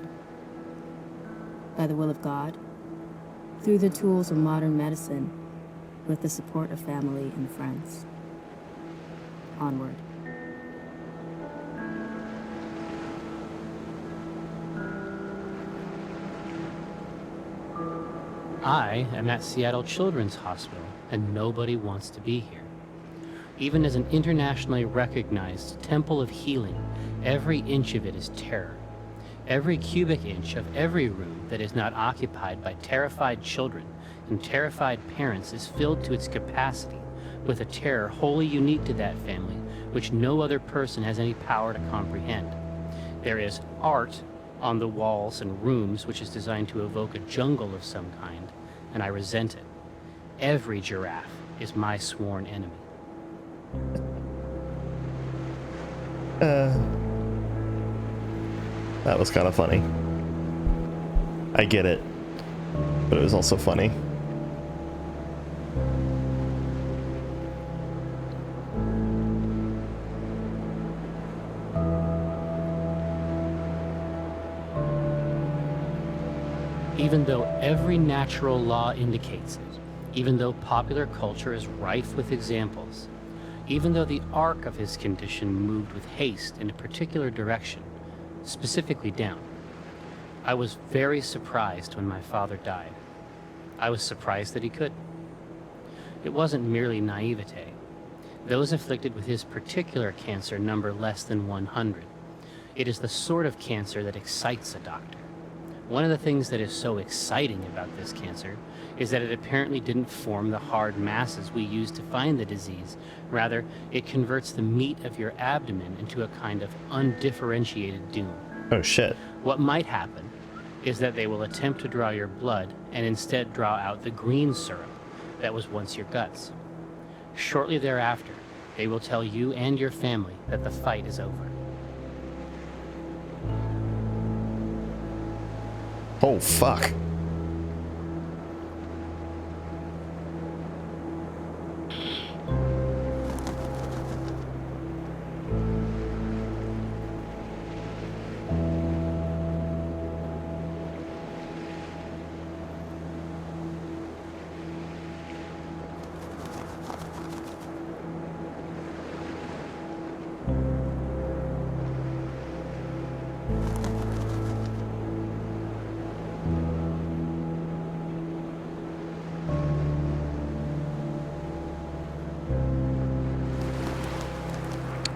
By the will of God, through the tools of modern medicine, with the support of family and friends. Onward. I am at Seattle Children's Hospital, and nobody wants to be here. Even as an internationally recognized temple of healing, every inch of it is terror. Every cubic inch of every room that is not occupied by terrified children and terrified parents is filled to its capacity with a terror wholly unique to that family, which no other person has any power to comprehend. There is art on the walls and rooms which is designed to evoke a jungle of some kind, and I resent it. Every giraffe, is my sworn enemy. That was kind of funny. I get it, but it was also funny. Even though every natural law indicates it, even though popular culture is rife with examples, even though the arc of his condition moved with haste in a particular direction, specifically down, I was very surprised when my father died. I was surprised that he could. It wasn't merely naivete. Those afflicted with his particular cancer number less than 100. It is the sort of cancer that excites a doctor. One of the things that is so exciting about this cancer is that it apparently didn't form the hard masses we use to find the disease. Rather, it converts the meat of your abdomen into a kind of undifferentiated doom. Oh shit. What might happen is that they will attempt to draw your blood and instead draw out the green syrup that was once your guts. Shortly thereafter, they will tell you and your family that the fight is over. Oh, fuck.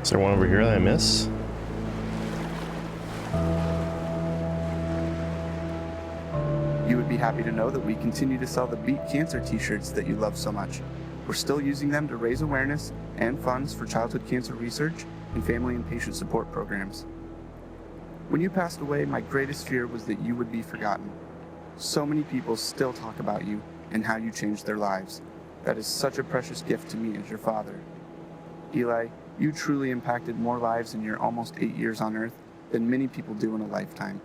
Is there one over here that I miss? You would be happy to know that we continue to sell the Beat Cancer t-shirts that you love so much. We're still using them to raise awareness and funds for childhood cancer research and family and patient support programs. When you passed away, my greatest fear was that you would be forgotten. So many people still talk about you and how you changed their lives. That is such a precious gift to me as your father. Eli, you truly impacted more lives in your almost 8 years on Earth than many people do in a lifetime.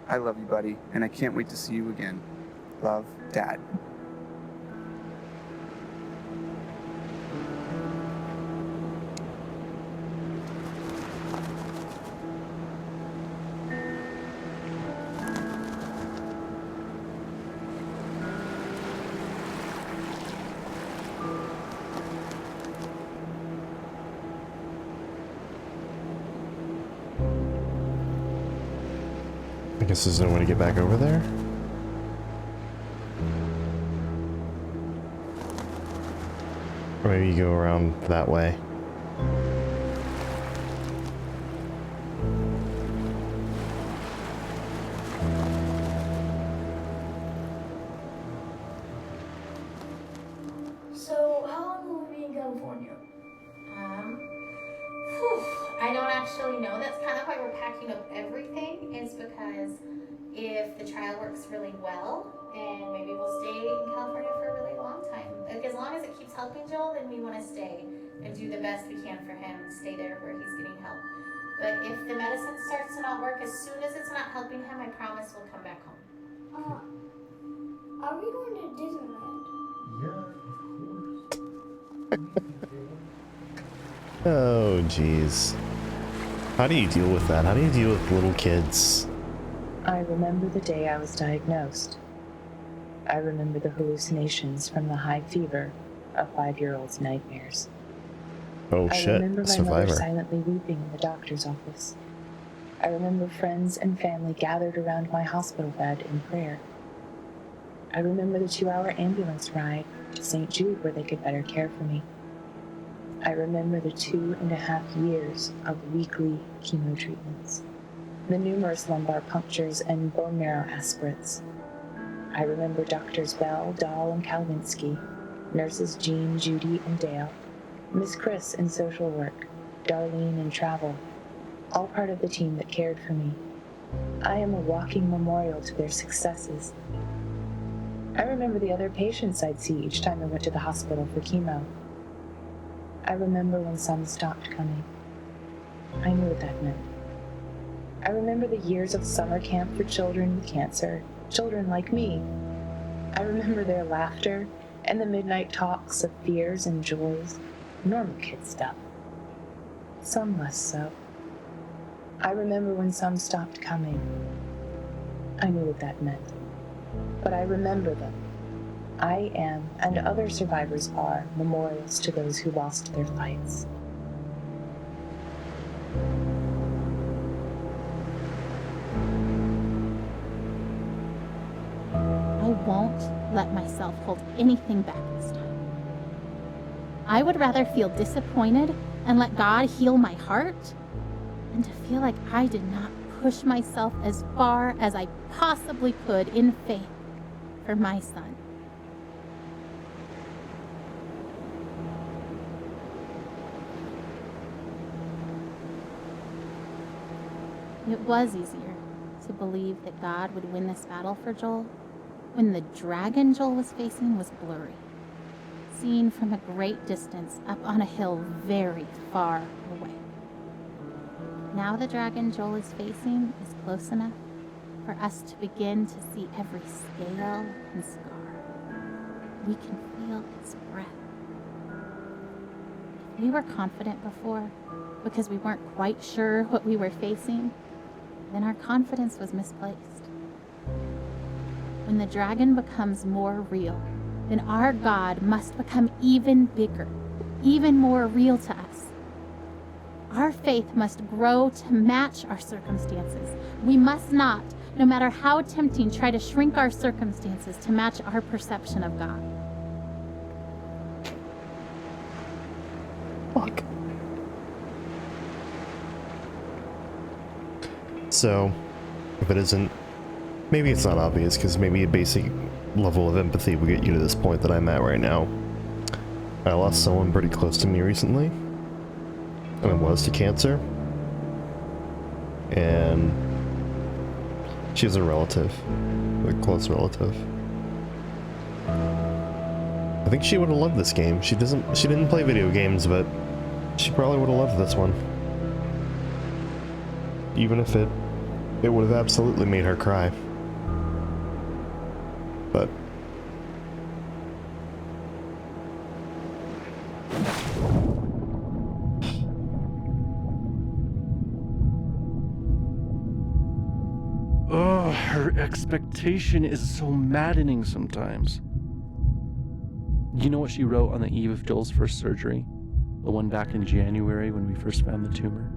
I love you, buddy, and I can't wait to see you again. Love, Dad. I guess there's no way to get back over there. Or maybe you go around that way. So, how long will we be in California? I don't actually know. That's kind of why we're packing up everything, is because if the trial works really well, and maybe we'll stay in California for a really long time. Like, as long as it keeps helping Joel, then we want to stay and do the best we can for him and stay there where he's getting help. But if the medicine starts to not work, as soon as it's not helping him, I promise we'll come back home. Are we going to Disneyland? Yeah, of course. Oh, jeez. How do you deal with that? How do you deal with little kids? I remember the day I was diagnosed. I remember the hallucinations from the high fever of 5-year-old's nightmares. Oh I shit, remember my Survivor. mother silently weeping in the doctor's office. I remember friends and family gathered around my hospital bed in prayer. I remember the 2-hour ambulance ride to St. Jude where they could better care for me. I remember the 2.5 years of weekly chemo treatments, the numerous lumbar punctures and bone marrow aspirates. I remember Doctors Bell, Dahl, and Kalwinsky, nurses Jean, Judy, and Dale, Miss Chris in social work, Darlene in travel, all part of the team that cared for me. I am a walking memorial to their successes. I remember the other patients I'd see each time I went to the hospital for chemo. I remember when some stopped coming. I knew what that meant. I remember the years of summer camp for children with cancer, children like me. I remember their laughter and the midnight talks of fears and joys, normal kid stuff. Some less so. I remember when some stopped coming. I knew what that meant. But I remember them. I am, and other survivors are, memorials to those who lost their fights. I won't let myself hold anything back this time. I would rather feel disappointed and let God heal my heart than to feel like I did not push myself as far as I possibly could in faith for my son. It was easier to believe that God would win this battle for Joel when the dragon Joel was facing was blurry, seen from a great distance up on a hill very far away. Now the dragon Joel is facing is close enough for us to begin to see every scale and scar. We can feel its breath. If we were confident before because we weren't quite sure what we were facing, then our confidence was misplaced. When the dragon becomes more real, then our God must become even bigger, even more real to us. Our faith must grow to match our circumstances. We must not, no matter how tempting, try to shrink our circumstances to match our perception of God. Fuck. So, if it isn't, maybe it's not obvious, because maybe a basic level of empathy will get you to this point that I'm at right now. I lost someone pretty close to me recently, and it was to cancer. And she was a relative, a close relative. I think she would have loved this game. She didn't play video games, but she probably would have loved this one. Even if it would have absolutely made her cry. But oh, her expectation is so maddening sometimes. You know what she wrote on the eve of Joel's first surgery? The one back in January when we first found the tumor?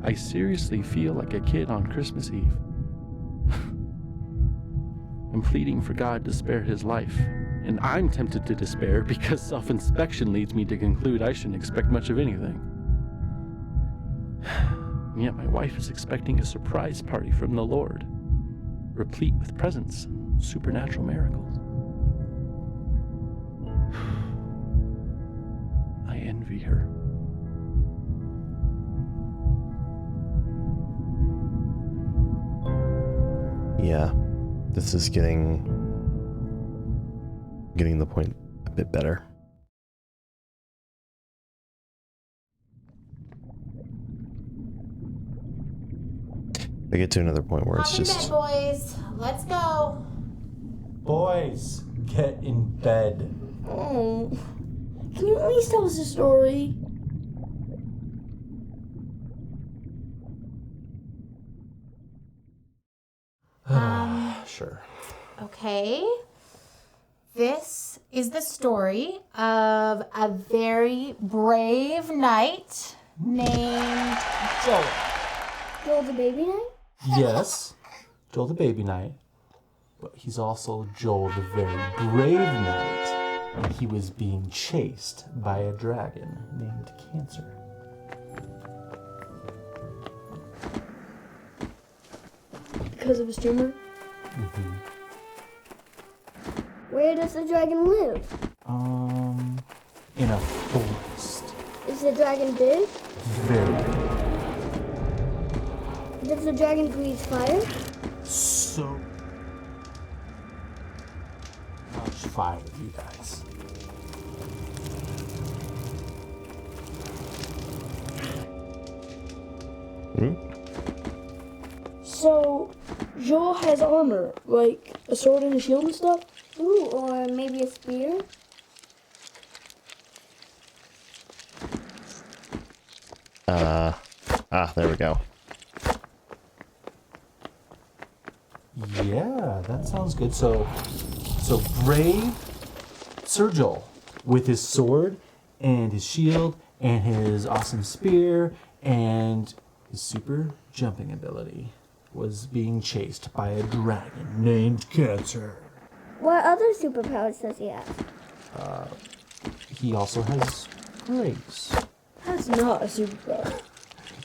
I seriously feel like a kid on Christmas Eve. I'm pleading for God to spare his life, and I'm tempted to despair because self-inspection leads me to conclude I shouldn't expect much of anything. And yet my wife is expecting a surprise party from the Lord, replete with presents and supernatural miracles. I envy her. yeah, this is getting the point a bit better. I get to another point where it's just... boys, let's go. Boys, get in bed. Oh, can you at least tell us a story? Sure. Okay. This is the story of a very brave knight named Joel. Joel the baby knight? Yes, Joel the baby knight. But he's also Joel the very brave knight. And he was being chased by a dragon named Cancer. Because of his tumor? Mm-hmm. Where does the dragon live? In a forest. Is the dragon big? Very big. Does the dragon breathe fire? So... fire, you guys. So, Joel has armor, like a sword and a shield and stuff? Ooh, or maybe a spear? There we go. Yeah, that sounds good. So brave Sir Joel with his sword and his shield and his awesome spear and his super jumping ability was being chased by a dragon named Cancer. What other superpowers does he have? He also has grace. That's not a superpower.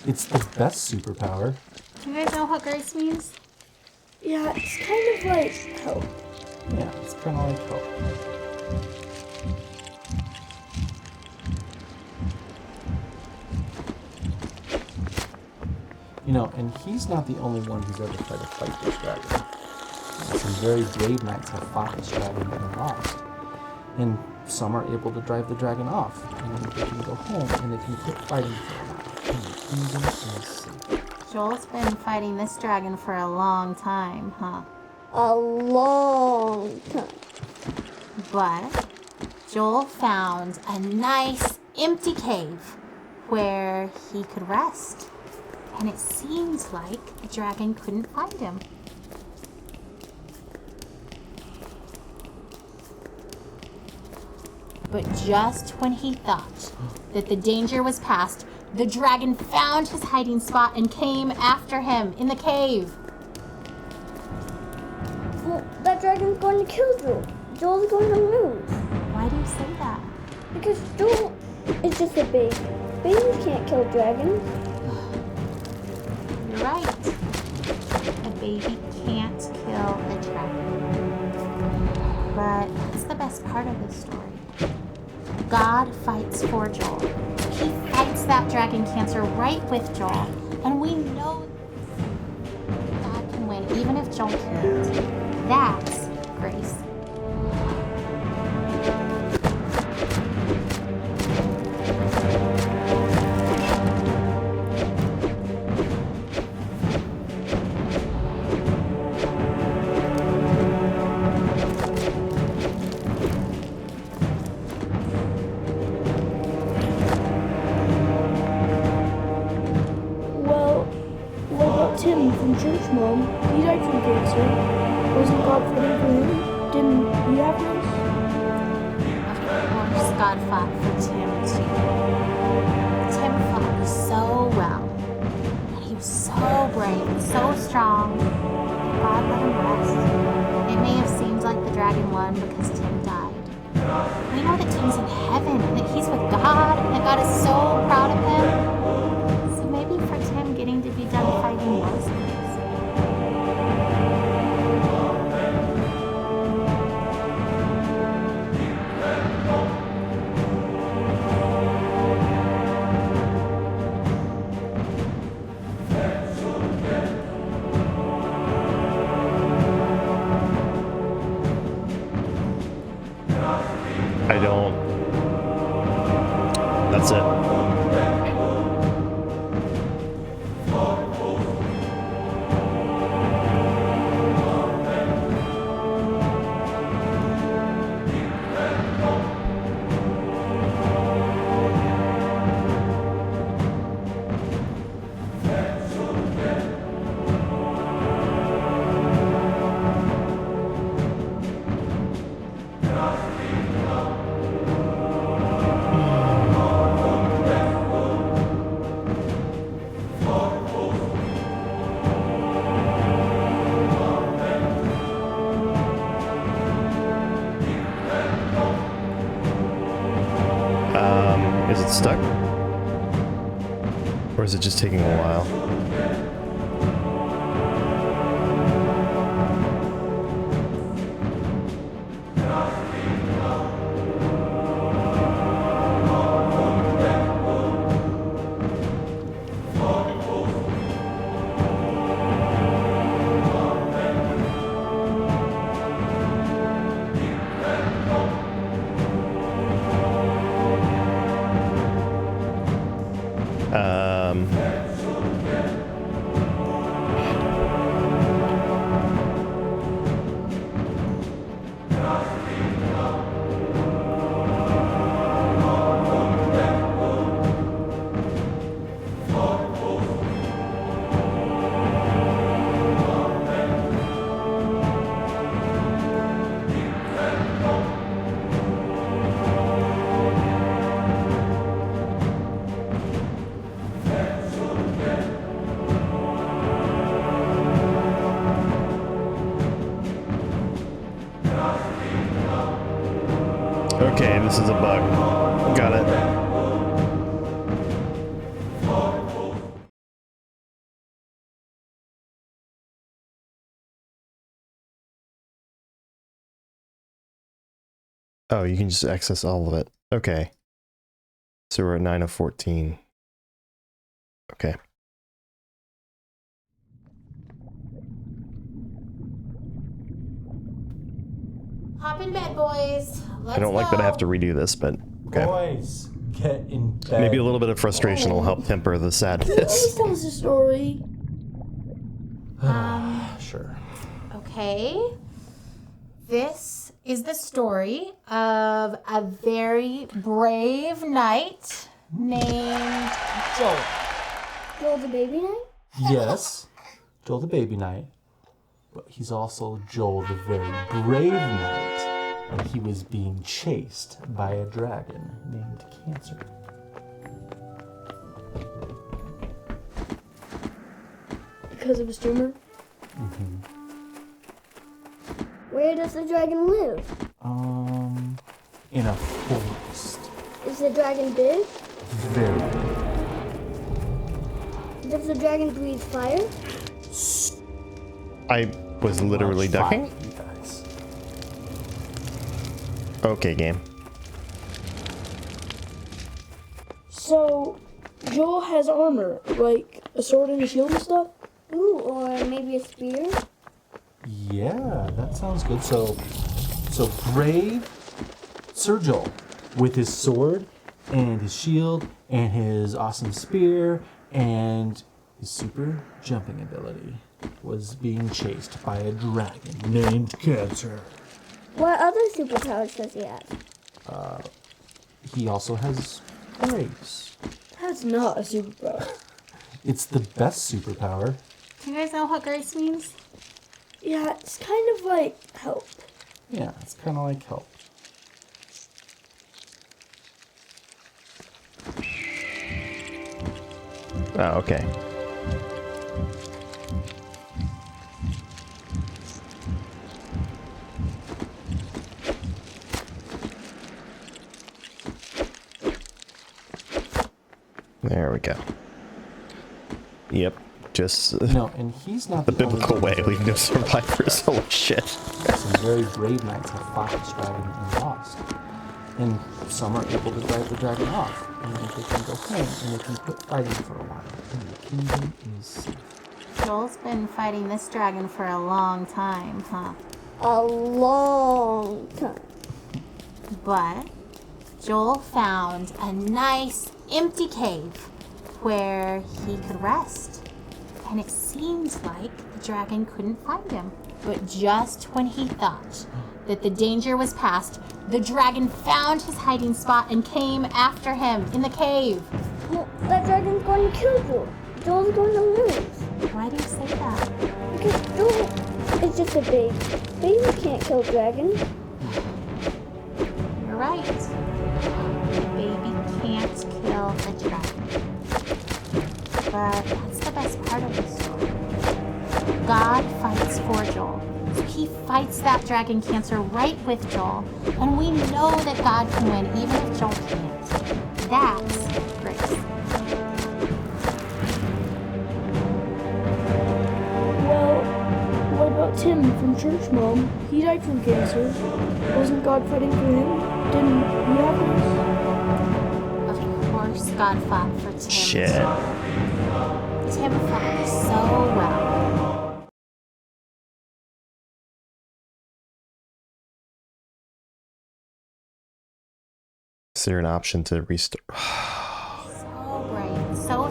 It's the best superpower. Do you guys know what grace means? Yeah, it's kind of like help. Yeah, it's kind of like hope. You know, and he's not the only one who's ever tried to fight this dragon. Some very brave knights have fought this dragon and lost. And some are able to drive the dragon off, and then they can go home and they can quit fighting for a while. And the kingdom is safe. Joel's been fighting this dragon for a long time, huh? A long time. But Joel found a nice empty cave where he could rest. And it seems like the dragon couldn't find him. But just when he thought that the danger was past, the dragon found his hiding spot and came after him in the cave. Well, that dragon's going to kill Joel. Joel's going to lose. Why do you say that? Because Joel is just a baby. Babies can't kill dragons. You're right. A baby can't kill a dragon. But that's the best part of this story. God fights for Joel. He fights that dragon Cancer right with Joel. And we know God can win even if Joel can't. That's grace. Well, what about Tim from Church Mom? He died from cancer. Wasn't God fighting for him? Didn't he have grace? Of course, God fought for Tim too. Tim fought so well. And he was so brave and so strong that God let him rest. It may have seemed like the dragon won because Tim died. We know that Tim's in heaven and that he's with God and that God is so proud of him. So maybe for Tim getting to be done fighting was grace. I don't. That's it. Is it stuck? Or is it just taking a while? Okay, this is a bug. Got it. Oh, you can just access all of it. Okay. So we're at 9 of 14. Okay. Hop in bed, boys. I don't like that I have to redo this, but okay. Boys, get in bed. Maybe a little bit of frustration will help temper the Can you sadness. tell us a story? Sure. Okay. This is the story of a very brave knight named Joel. Joel the baby knight? Yes, Joel the baby knight. But he's also Joel the very brave knight. And he was being chased by a dragon named Cancer. Because of his tumor? Mm-hmm. Where does the dragon live? In a forest. Is the dragon big? Very big. Does the dragon breathe fire? I was literally ducking. You guys. Okay, game. So, Joel has armor, like a sword and a shield and stuff? Ooh, or maybe a spear? Yeah, that sounds good. So brave Sir Joel, with his sword and his shield and his awesome spear and his super jumping ability, was being chased by a dragon named Cancer. What other superpowers does he have? He also has grace. That's not a superpower. It's the best superpower. Do you guys know what grace means? Yeah, it's kind of like help. Yeah, it's kind of like help. Oh, okay. There we go. Yep, just No, and he's not the the only biblical way. one. Leave no survivors. Holy shit. Some very brave knights have fought this dragon and lost. And some are able to drive the dragon off. And then they can go home and they can quit fighting for a while. And the kingdom is safe. Joel's been fighting this dragon for a long time, huh? A long time. But Joel found a nice empty cave where he could rest. And it seemed like the dragon couldn't find him. But just when he thought that the danger was past, the dragon found his hiding spot and came after him in the cave. Well, that dragon's going to kill Joel. Joel's going to lose. Why do you say that? Because Joel is just a baby. Baby can't kill dragons. You're right. The baby can't kill the dragon. But that's the best part of the story. God fights for Joel. So he fights that dragon Cancer right with Joel. And we know that God can win even if Joel can't. That's grace. Well, what about Tim from Church Mom? He died from cancer. Wasn't God fighting for him? Didn't he have this? Of course God fought for Tim. Shit. Tim fought so well. Is there an option to restart? So brave, so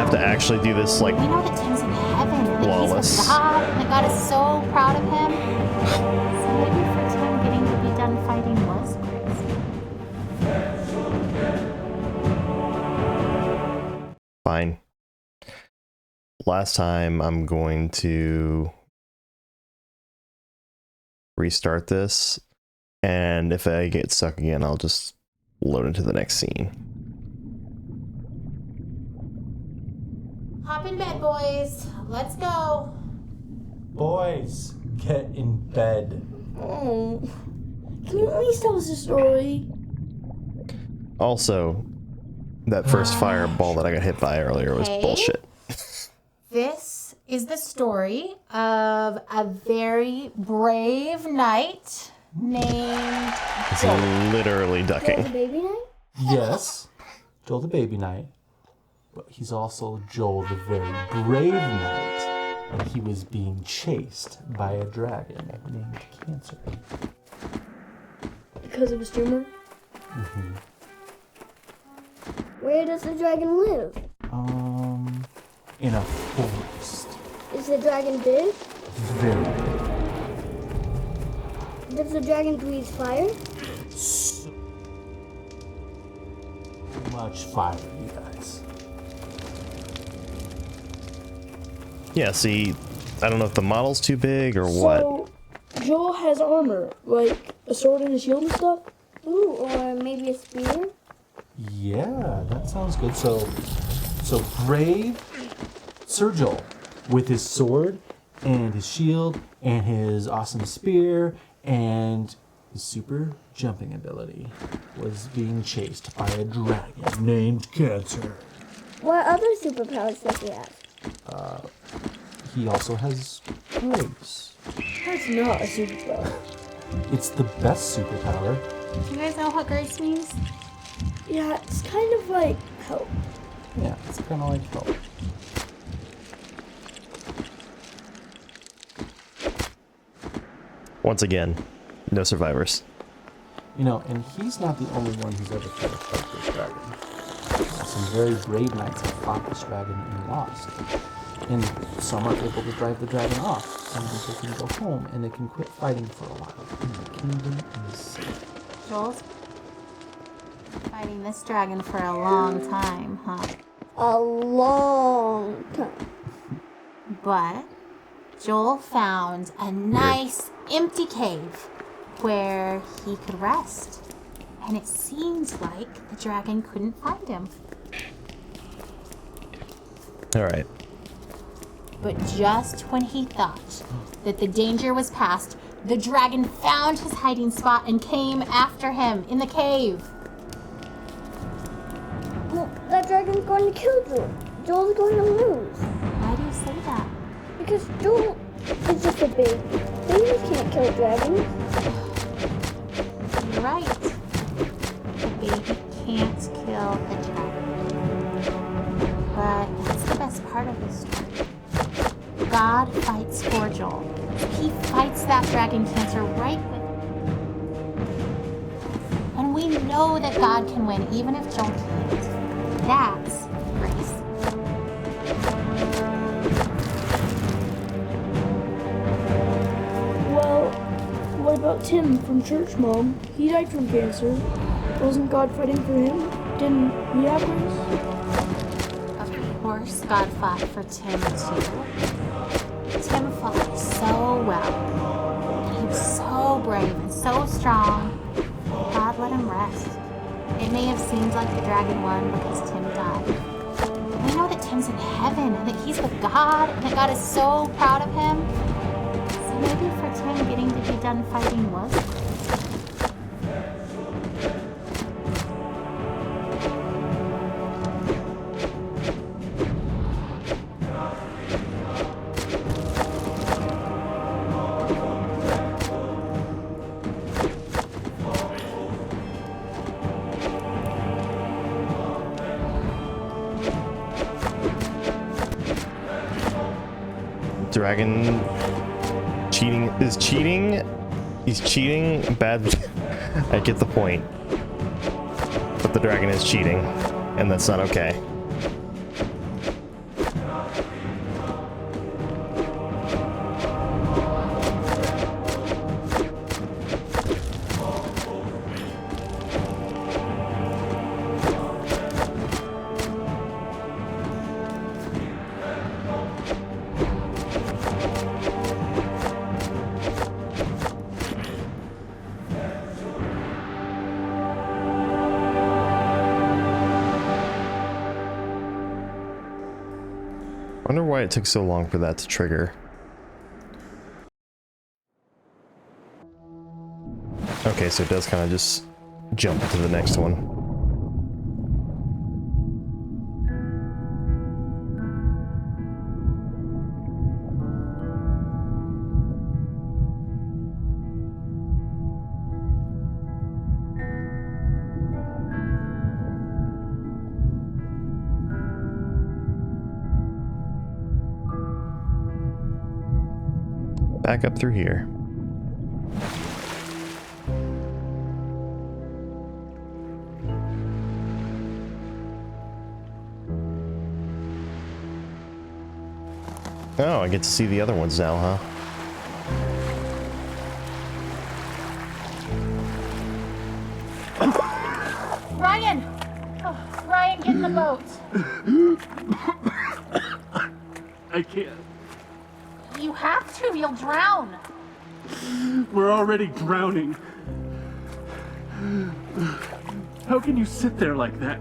have to actually do this like We know that Tim's in heaven, that flawless. he's with God, and that God is so proud of him. So maybe for Tim getting to be done fighting was grace. Fine. Last time I'm going to restart this, and if I get stuck again, I'll just load into the next scene. Hop in bed, boys. Let's go. Boys, get in bed. Oh, can you at least tell us a story? Also, that first fireball that I got hit by earlier was Okay. bullshit. This is the story of a very brave knight named It's Joel. literally ducking. Baby night? Yes, Joel the baby knight, but he's also Joel the very brave knight, and he was being chased by a dragon named Cancer. Because of his tumor? Mm-hmm. Where does the dragon live? In a forest. Is the dragon big? Very big. Does the dragon breathe fire? So much fire, you guys. Yeah, see, I don't know if the model's too big or what. So, Joel has armor, like a sword and a shield and stuff? Ooh, or maybe a spear? Yeah, that sounds good. So brave Sir Joel, with his sword and his shield and his awesome spear and his super jumping ability, was being chased by a dragon named Cancer. What other superpowers does he have? He also has grace. That's not a superpower. It's the best superpower. Do you guys know what grace means? Yeah, it's kind of like help. Yeah, it's kind of like help. Once again, no survivors. You know, and he's not the only one who's ever tried to fight this dragon. Some very brave knights have fought this dragon and lost. And some are able to drive the dragon off, and they can go home, and they can quit fighting for a while. And the kingdom is safe. Joel's fighting this dragon for a long time, huh? A long time. But Joel found a nice empty cave where he could rest. And it seemed like the dragon couldn't find him. Alright. But just when he thought that the danger was past, the dragon found his hiding spot and came after him in the cave. Well, that dragon's going to kill Joel. Joel's going to lose. Why do you say that? Because Joel is just a baby. Babies can't kill dragons. You're right. The baby can't kill the dragon. But that's the best part of this story. God fights for Joel. He fights that dragon Cancer right with him. And we know that God can win even if Joel can't. That's grace. Well, what about Tim from church, Mom? He died from cancer. Wasn't God fighting for him? Didn't he have grace? Of course, God fought for Tim too. Tim fought so well. He was so brave and so strong. God let him rest. It may have seemed like the dragon won because Tim died. But we know that Tim's in heaven and that he's with God and that God is so proud of him. So maybe for Tim getting to be done fighting was grace. Dragon cheating is cheating. He's cheating. Bad. I get the point. But the dragon is cheating, and that's not okay. Wonder why it took so long for that to trigger. Okay, so it does kind of just jump to the next one. Back up through here. Oh, I get to see the other ones now, huh? Ryan! Oh, Ryan, get in the boat. I can't. You have to, you'll drown. We're already drowning. How can you sit there like that?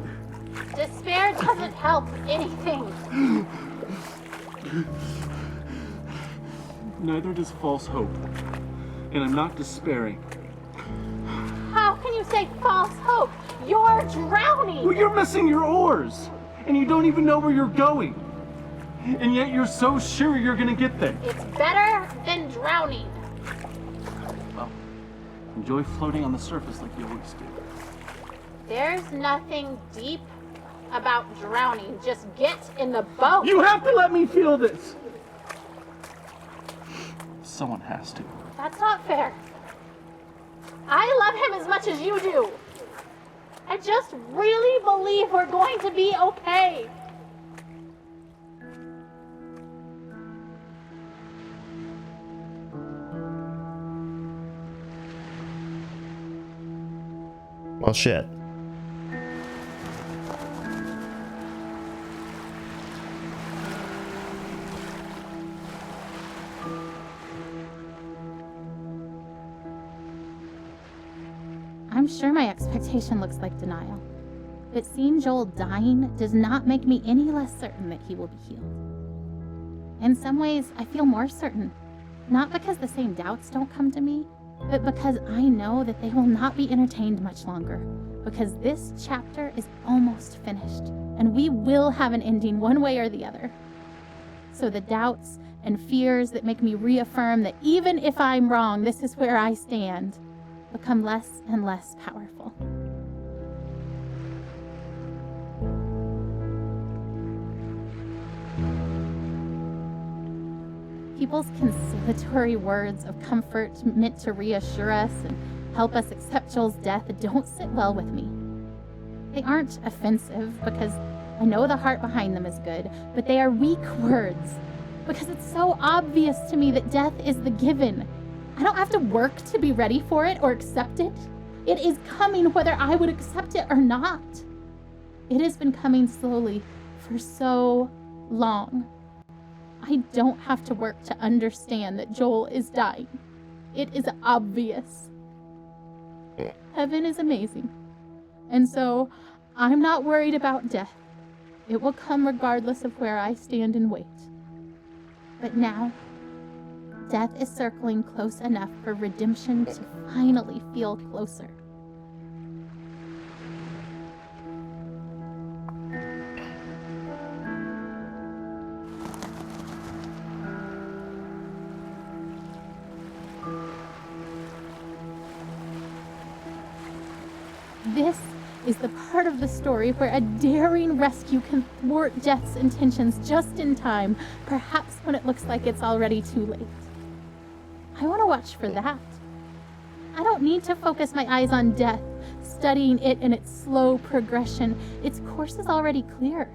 Despair doesn't help anything. Neither does false hope. And I'm not despairing. How can you say false hope? You're drowning! Well, you're missing your oars! And you don't even know where you're going. And yet you're so sure you're gonna get there. It's better than drowning. Well, enjoy floating on the surface like you always do. There's nothing deep about drowning. Just get in the boat. You have to let me feel this! Someone has to. That's not fair. I love him as much as you do. I just really believe we're going to be okay. Well, shit. I'm sure my expectation looks like denial, but seeing Joel dying does not make me any less certain that he will be healed. In some ways, I feel more certain, not because the same doubts don't come to me, but because I know that they will not be entertained much longer, because this chapter is almost finished, and we will have an ending one way or the other. So the doubts and fears that make me reaffirm that even if I'm wrong, this is where I stand, become less and less powerful. People's conciliatory words of comfort meant to reassure us and help us accept Joel's death don't sit well with me. They aren't offensive because I know the heart behind them is good, but they are weak words because it's so obvious to me that death is the given. I don't have to work to be ready for it or accept it. It is coming whether I would accept it or not. It has been coming slowly for so long. I don't have to work to understand that Joel is dying. It is obvious. Heaven is amazing. And so I'm not worried about death. It will come regardless of where I stand and wait. But now, death is circling close enough for redemption to finally feel closer. This is the part of the story where a daring rescue can thwart death's intentions just in time, perhaps when it looks like it's already too late. I want to watch for that. I don't need to focus my eyes on death, studying it in its slow progression. Its course is already clear.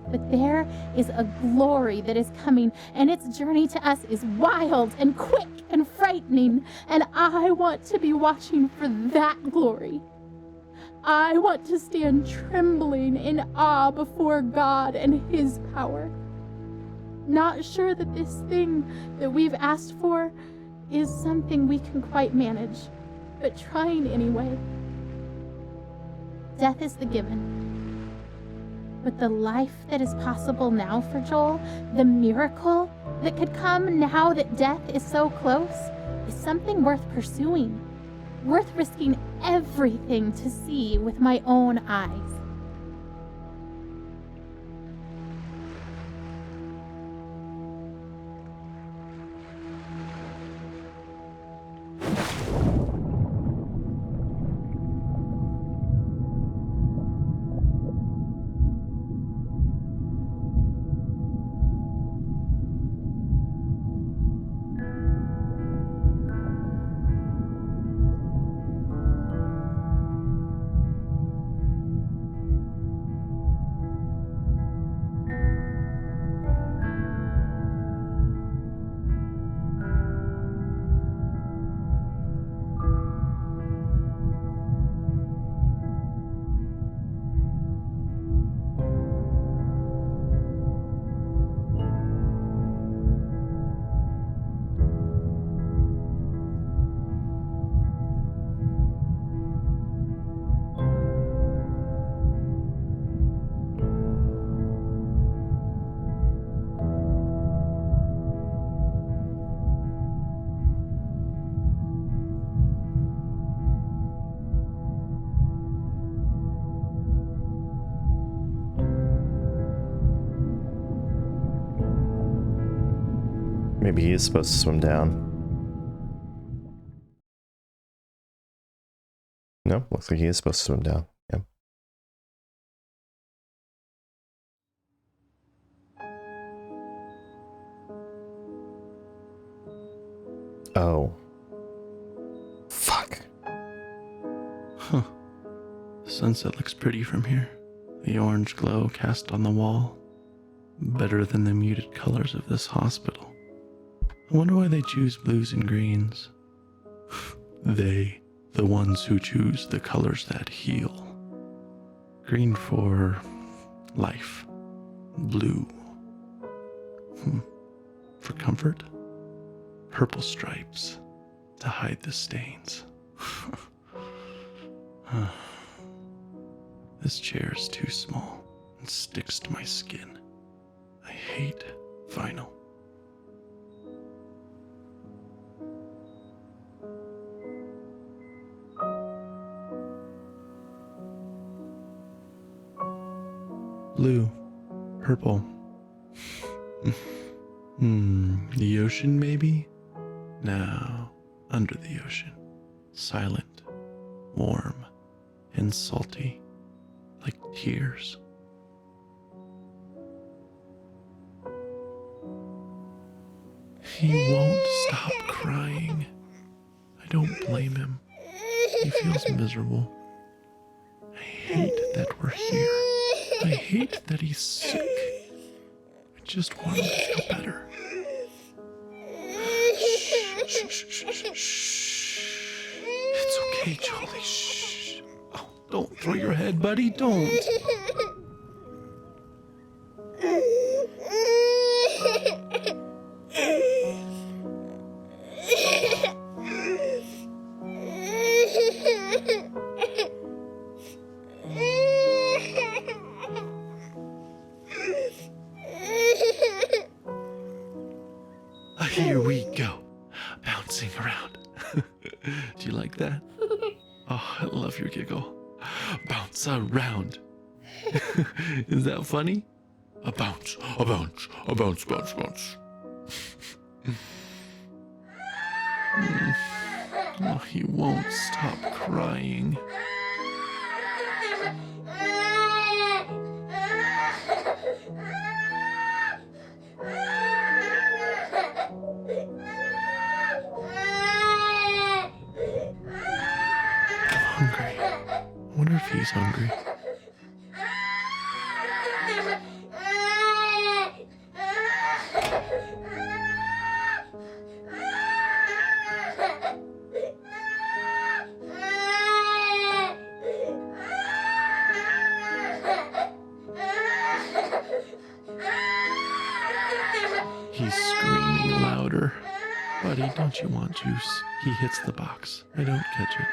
But there is a glory that is coming, and its journey to us is wild and quick and frightening, and I want to be watching for that glory. I want to stand trembling in awe before God and His power. Not sure that this thing that we've asked for is something we can quite manage, but trying anyway. Death is the given. But the life that is possible now for Joel, the miracle that could come now that death is so close, is something worth pursuing, worth risking everything to see with my own eyes. Maybe he is supposed to swim down. No, looks like he is supposed to swim down. Yep. Oh. Fuck. Huh. The sunset looks pretty from here. The orange glow cast on the wall. Better than the muted colors of this hospital. I wonder why they choose blues and greens. They, the ones who choose the colors that heal. Green for life. Blue. For comfort. Purple stripes to hide the stains. This chair is too small and sticks to my skin. I hate vinyl. Blue, purple. The ocean, maybe? No, under the ocean. Silent, warm, and salty, like tears. He won't stop crying. I don't blame him. He feels miserable. I hate that we're here. I hate that he's sick. I just want him to feel better. Shh. It's okay, Charlie. Shh. Oh, don't throw your head, buddy. Don't. Here we go, bouncing around. Do you like that? Oh, I love your giggle. Bounce around. Is that funny? A bounce, a bounce, a bounce, bounce, bounce. Oh, he won't stop crying. Hungry. I wonder if he's hungry. He's screaming louder. Buddy, don't you want juice? He hits the box. I don't catch it.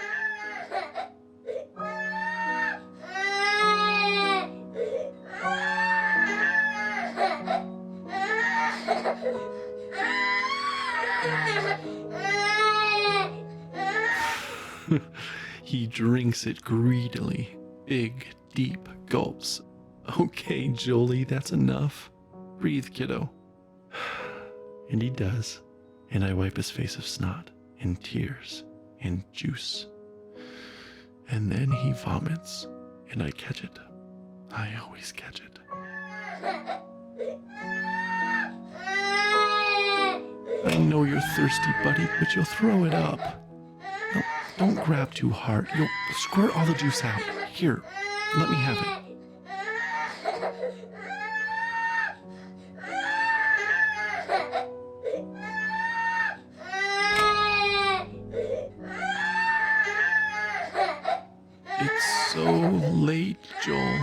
He drinks it greedily, big, deep gulps. Okay, Jolie, that's enough. Breathe, kiddo. And he does. And I wipe his face of snot and tears and juice. And then he vomits, and I catch it. I always catch it. I know you're thirsty, buddy, but you'll throw it up. No, don't grab too hard. You'll squirt all the juice out. Here, let me have it. It's so late, Joel.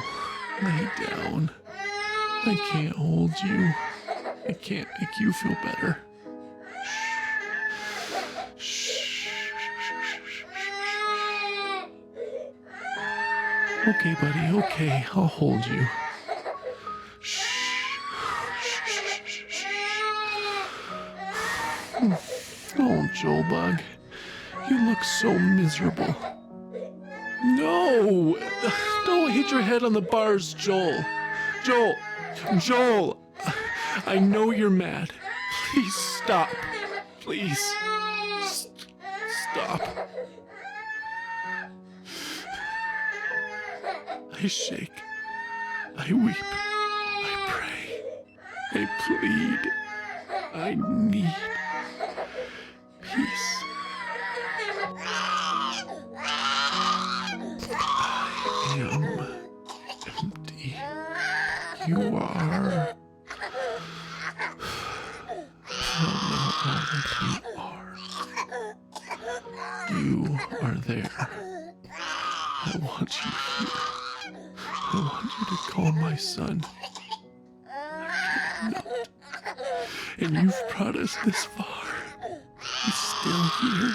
Lay down. I can't hold you. I can't make you feel better. Okay, buddy, okay, I'll hold you. Oh, Joel Bug, you look so miserable. No! Don't hit your head on the bars, Joel. Joel! I know you're mad. Please stop. Please. Stop. I shake. I weep. I pray. I plead. I need peace. I am empty. You are. You are. You are there. I want you here. I want you to call my son. I cannot. And you've brought us this far. He's still here,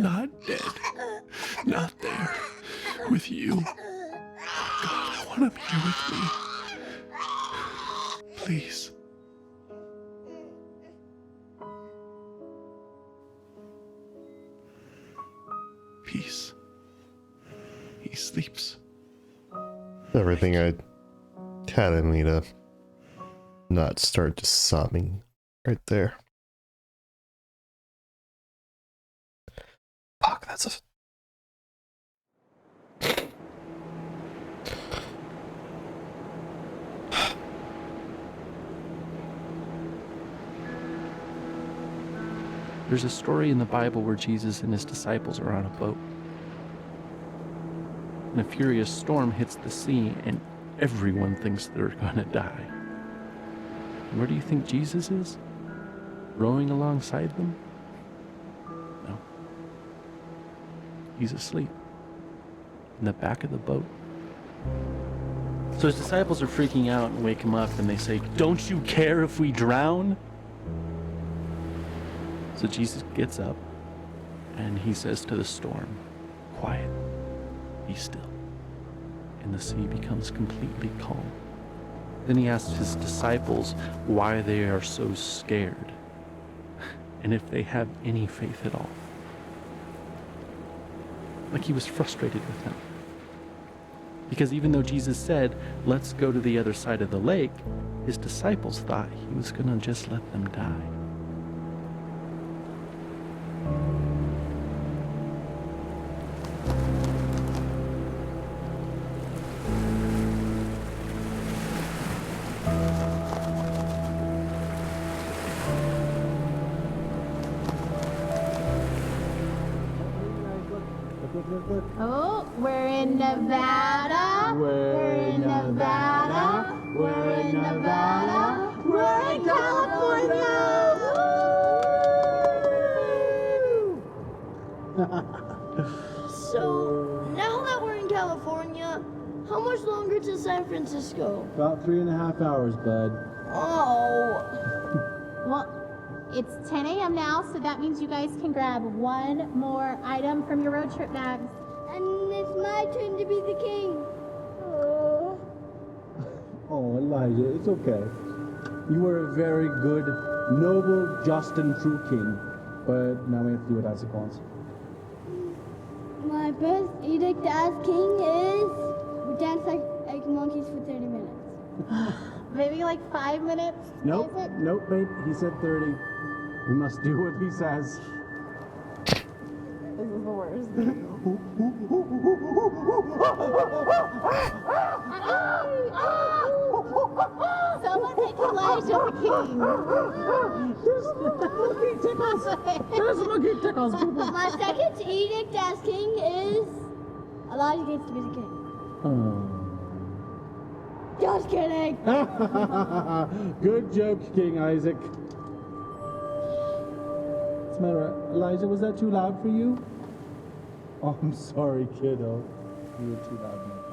not dead, not there, with you. Oh God, I want him here with me. Please. Peace. He sleeps. Everything I had in me to not start just sobbing right there. Fuck, that's a... There's a story in the Bible where Jesus and his disciples are on a boat. And a furious storm hits the sea, and everyone thinks they're gonna die. And where do you think Jesus is? Rowing alongside them? No. He's asleep in the back of the boat. So his disciples are freaking out and wake him up, and they say, "Don't you care if we drown?" So Jesus gets up and he says to the storm, "Quiet, be still." And the sea becomes completely calm. Then he asks his disciples why they are so scared and if they have any faith at all. Like he was frustrated with them. Because even though Jesus said, "Let's go to the other side of the lake," his disciples thought he was going to just let them die. Oh, we're in Nevada. We're in Nevada. We're in Nevada. We're in California. So, now that we're in California, how much longer to San Francisco? About 3.5 hours, bud. Oh. Well, it's 10 a.m. now, so that means you guys can grab one more item from your road trip bags. And it's my turn to be the king. Oh, Elijah, it's okay. You were a very good, noble, just, and true king. But now we have to do it as it wants. first edict as king is we dance like monkeys for 30 minutes. Maybe like 5 minutes? Nope, Isaac? nope, babe. He said 30. We must do what he says. This is the worst. Someone take Elijah the king. Monkey tickles. There's monkey tickles, people. My second edict as king is Elijah gets to be the king. Just kidding. Good joke, King Isaac. What's the matter, Elijah? Was that too loud for you? Oh, I'm sorry, kiddo. You were too loud, monkeys.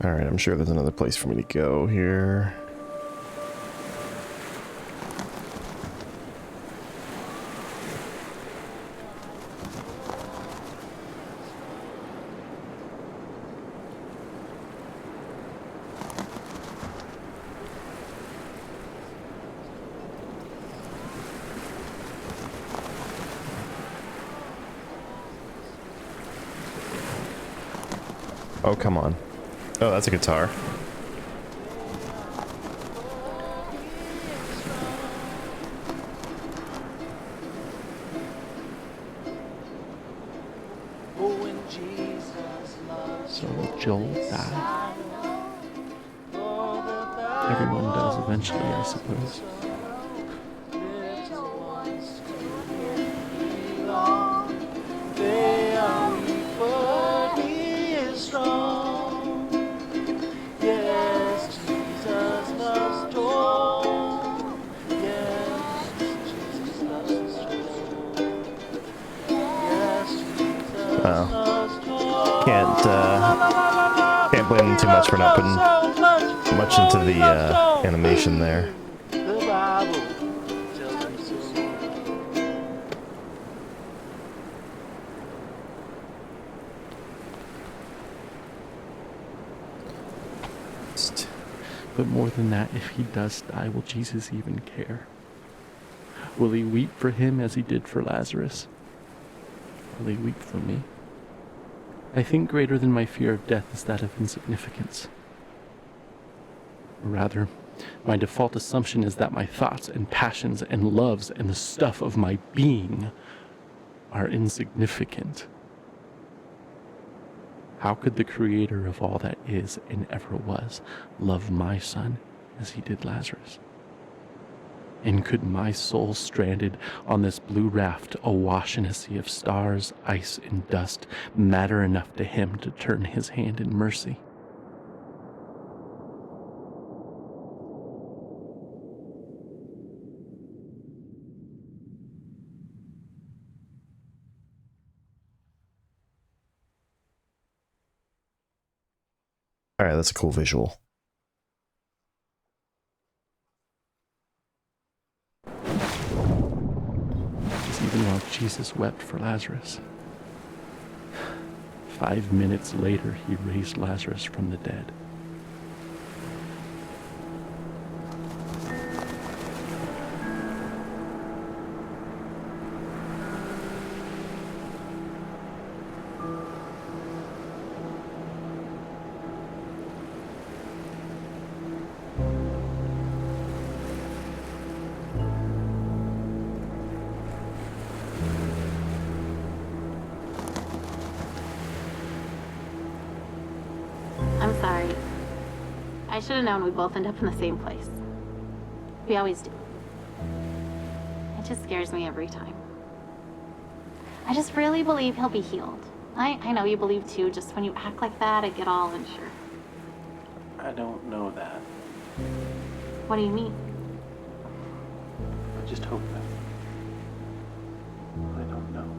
Alright, I'm sure there's another place for me to go here. Oh, come on. Oh, that's a guitar. So Joel died. Everyone does eventually, I suppose. Can't blame them too much for not putting much into the animation there. But more than that, if he does die, will Jesus even care? Will he weep for him as he did for Lazarus? Will he weep for me? I think greater than my fear of death is that of insignificance. Or rather, my default assumption is that my thoughts and passions and loves and the stuff of my being are insignificant. How could the creator of all that is and ever was love my son as he did Lazarus? And could my soul stranded on this blue raft awash in a sea of stars, ice, and dust matter enough to him to turn his hand in mercy? Alright, that's a cool visual. Even while Jesus wept for Lazarus. 5 minutes later, he raised Lazarus from the dead. I'm sorry. I should have known we'd both end up in the same place. We always do. It just scares me every time. I just really believe he'll be healed. I know you believe too, just when you act like that, I get all unsure. I don't know that. What do you mean? I just hope that. I don't know.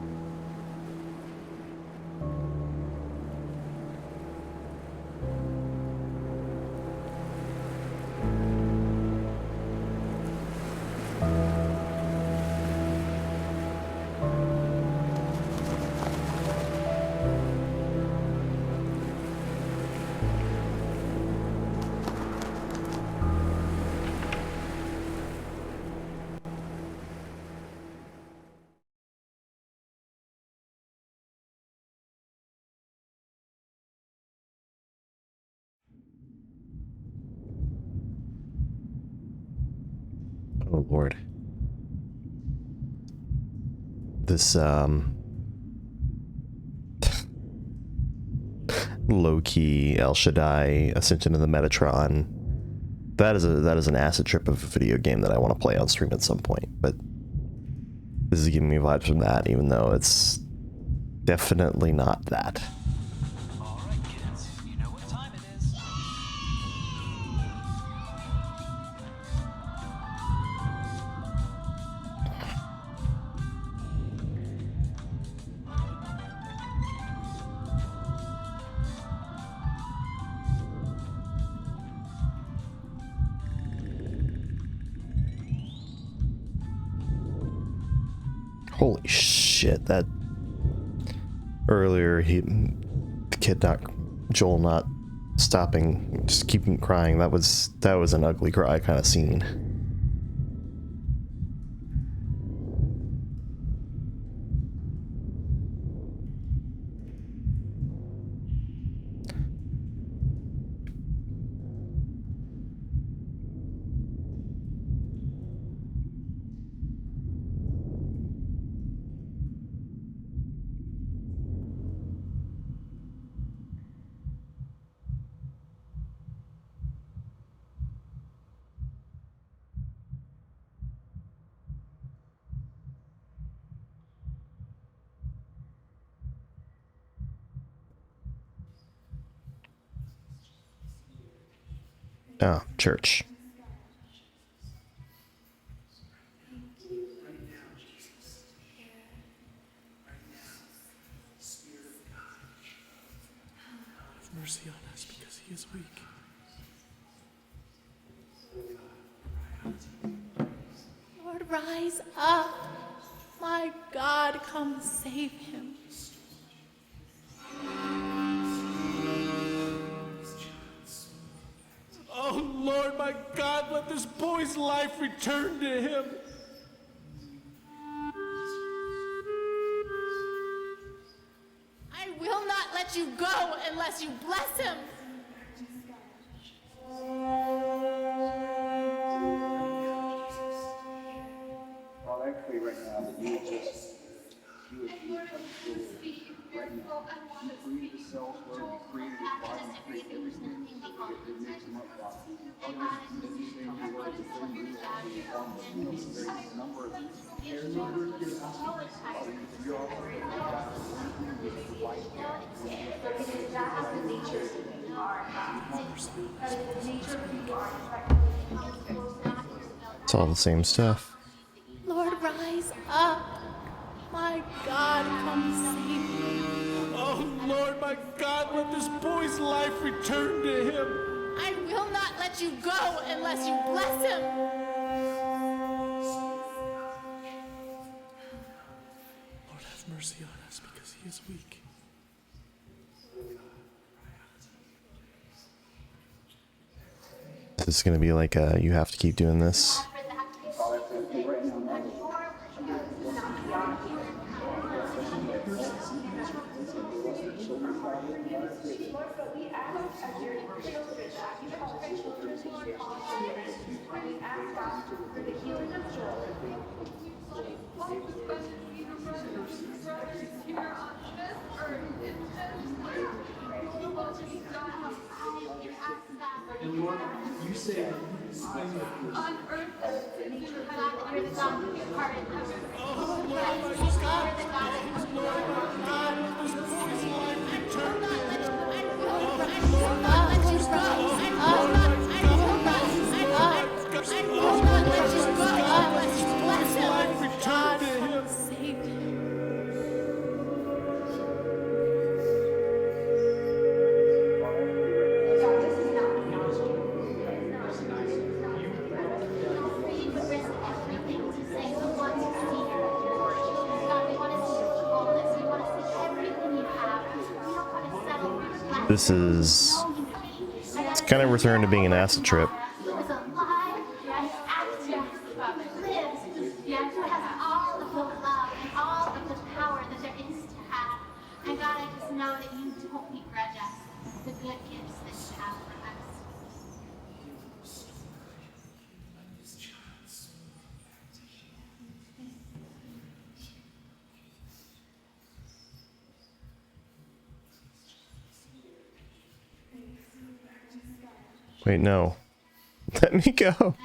Lord. This, low-key El Shaddai Ascension of the Metatron. That is an acid trip of a video game that I want to play on stream at some point, but this is giving me vibes from that, even though it's definitely not that. Alright, kids, you know what time it is. Holy shit, that earlier the kid not Joel not stopping, just keeping crying, that was an ugly cry kind of scene. Oh, church. Have mercy on us because he is weak. Lord, rise up. My God, come save him. Oh Lord, my God, let this boy's life return to him. I will not let you go unless you bless him. Well, actually, right now, that you would right now, you created the cells, Lord, you created his body, you created everything that makes him up, God. As you say in your word, the very reason he formed us, you know, the very number of caretakers you have. Father, you're also the God who provides for us. It's all the same stuff. Lord, rise up. My God, come save me. Oh Lord, my God, let this boy's life return to him. I will not let you go unless you bless him. Lord, have mercy on us because he is weak. This is gonna be like you have to keep doing this. And Lord, you say that On earth as it is in heaven. You're the God who pardon us. Oh Lord, my God, oh Lord, my God, let this boy's life return to him. I will not let you go. I will not let you go unless you bless him. God, save him. This is... it's kind of returned to being an acid trip. He was alive and active, lives, yet has all of the love and all of the power that there is to have. And God, I just know that you don't begrudge us the good gifts that you have for us. Wait, no. Let me go.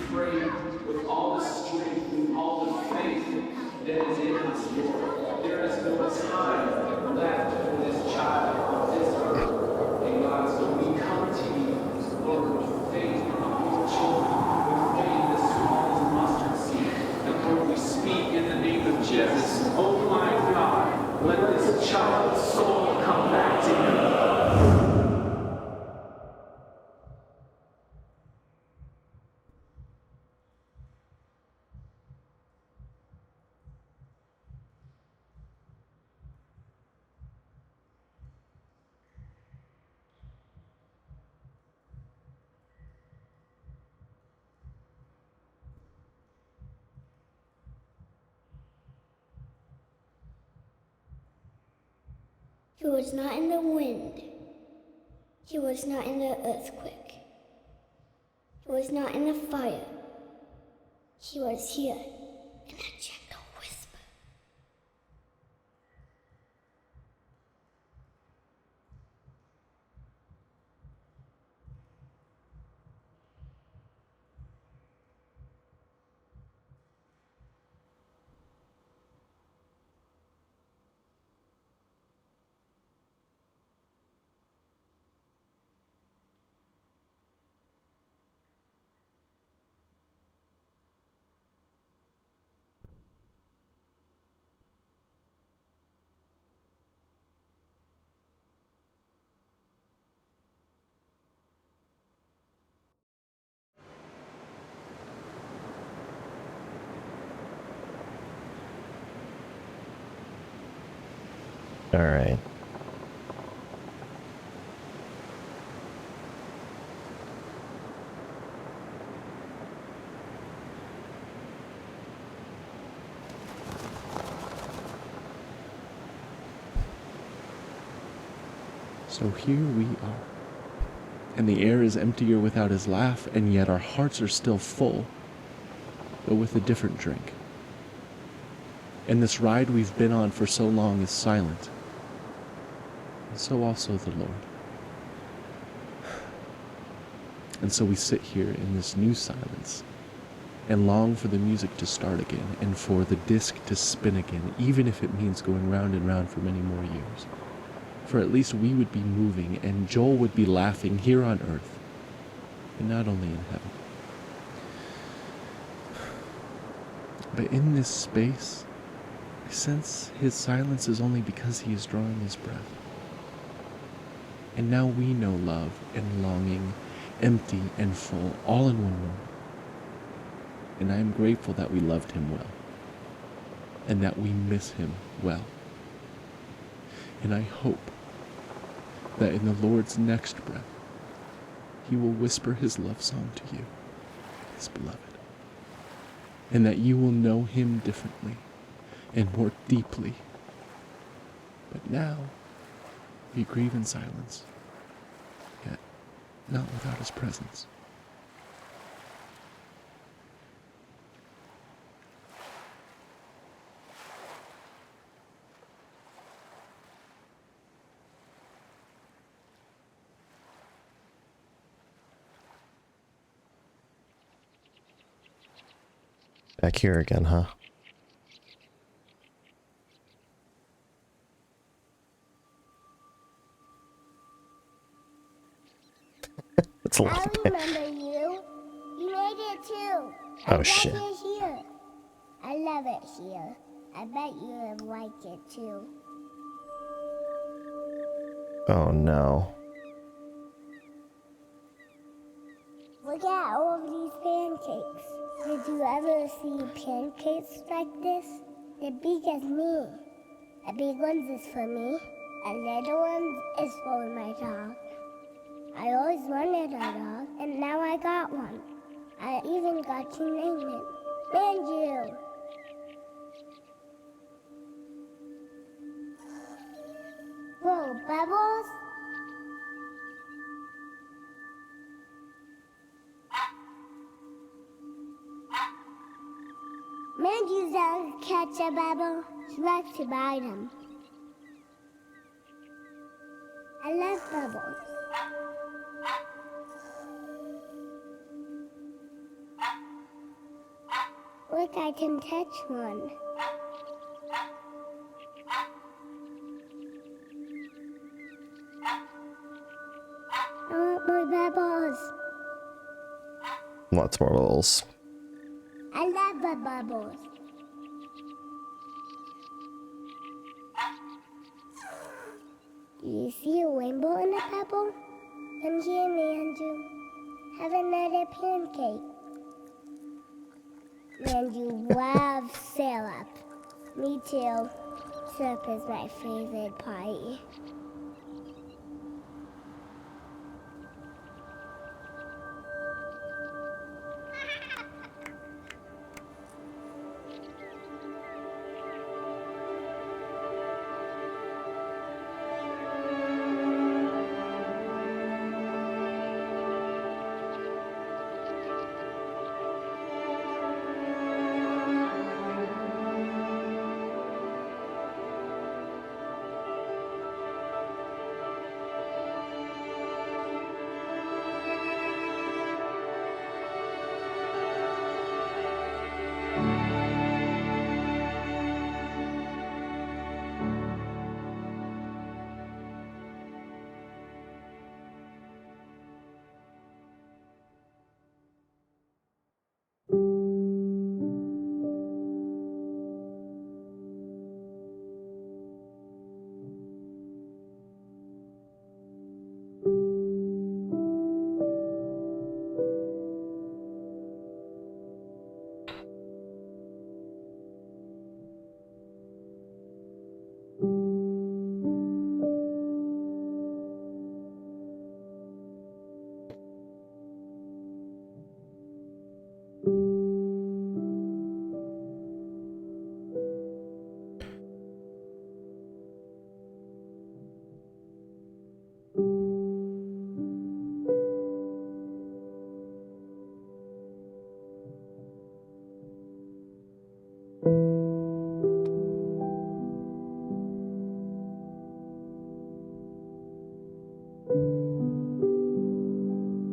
Pray with all the strength, with all the faith that is in us, Lord. There is no time left for this child on this earth. And God, so we come to you, Lord, with faith in our children, with faith as small as mustard seed. And Lord, we speak in the name of Jesus. Oh my God, let this child's soul come back to you. He was not in the wind. He was not in the earthquake. He was not in the fire. He was here in a gentle whisper. All right. So here we are. And the air is emptier without his laugh, and yet our hearts are still full, but with a different drink. And this ride we've been on for so long is silent, and so also the Lord. And so we sit here in this new silence and long for the music to start again and for the disc to spin again, even if it means going round and round for many more years. For at least we would be moving and Joel would be laughing here on earth and not only in heaven. But in this space, I sense his silence is only because he is drawing his breath. And now we know love and longing, empty and full, all in one moment. And I am grateful that we loved him well, and that we miss him well. And I hope that in the Lord's next breath, he will whisper his love song to you, his beloved, and that you will know him differently and more deeply. But now, we grieve in silence, yet not without his presence. Back here again, huh? That's a lot I of pain. remember you. You made it too. Oh, I bet shit. you're here. I love it here. I bet you would like it too. Oh no. Look at all of these pancakes. Did you ever see pancakes like this? They're big as me. The big ones is for me. The little ones is for my dog. I always wanted a dog, and now I got one. I even got to name it Manju. Whoa, Bubbles? Manju doesn't catch a bubble. She likes to bite them. I love bubbles. Look, I can touch one. I want more bubbles. Lots more bubbles. I love the bubbles. Do you see a rainbow in a pebble? Come here, Manju. Have another pancake. Manju loves syrup. Me too. Syrup is my favorite pie.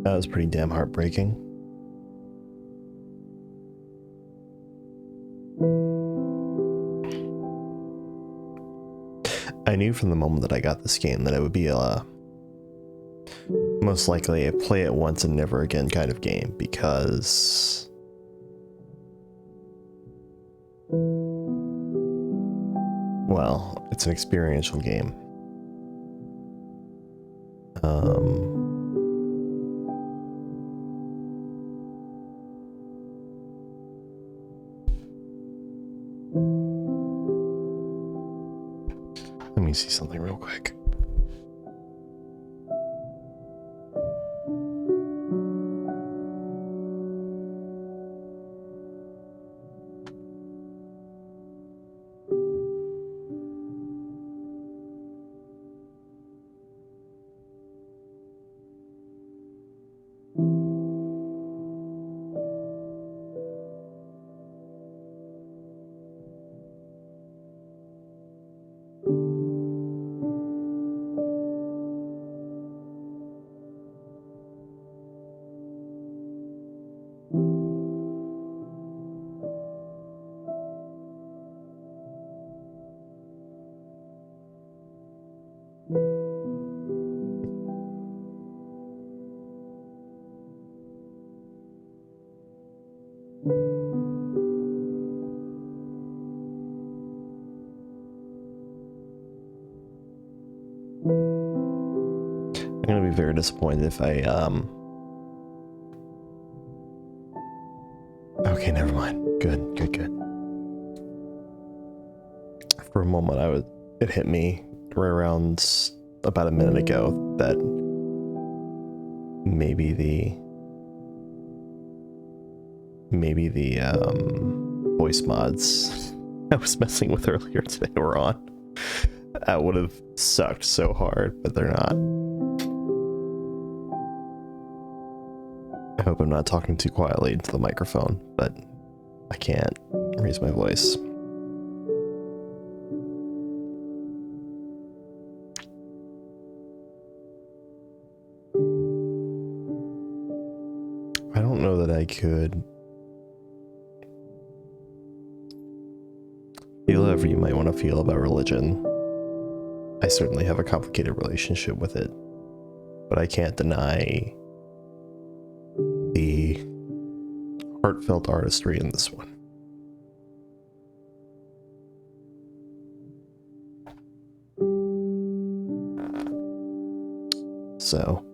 That was pretty damn heartbreaking. I knew from the moment that I got this game that it would be most likely a play it once and never again kind of game, because well, it's an experiential game. Let me see something real quick. gonna be very disappointed if I, Okay, never mind. Good, good, good. For a moment, it hit me right around about a minute ago that maybe the voice mods I was messing with earlier today were on. That would have sucked so hard, but they're not. I hope I'm not talking too quietly into the microphone, but I can't raise my voice. I don't know that I could feel however you might want to feel about religion. I certainly have a complicated relationship with it, but I can't deny the heartfelt artistry in this one. So,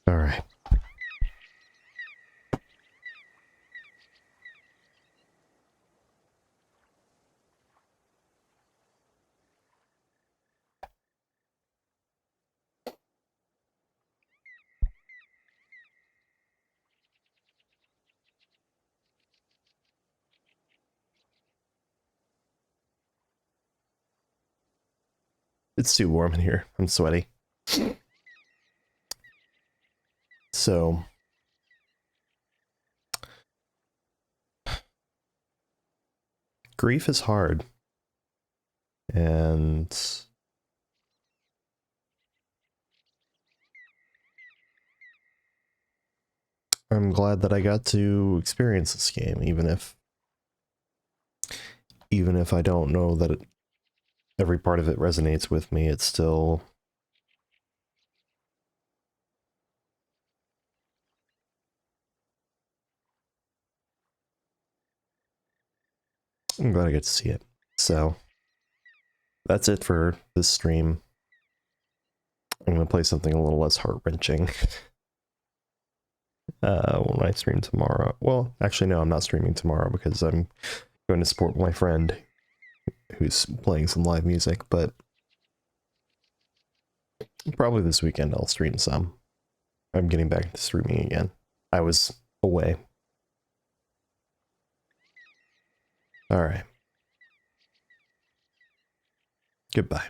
all right. It's too warm in here. I'm sweaty. So, grief is hard. And I'm glad that I got to experience this game, even if I don't know that every part of it resonates with me. It's still I'm glad I get to see it. So that's it for this stream. I'm gonna play something a little less heart-wrenching when I stream tomorrow. Well, actually no, I'm not streaming tomorrow because I'm going to support my friend who's playing some live music, but probably this weekend I'll stream some. I'm getting back to streaming again. I was away. Alright. Goodbye.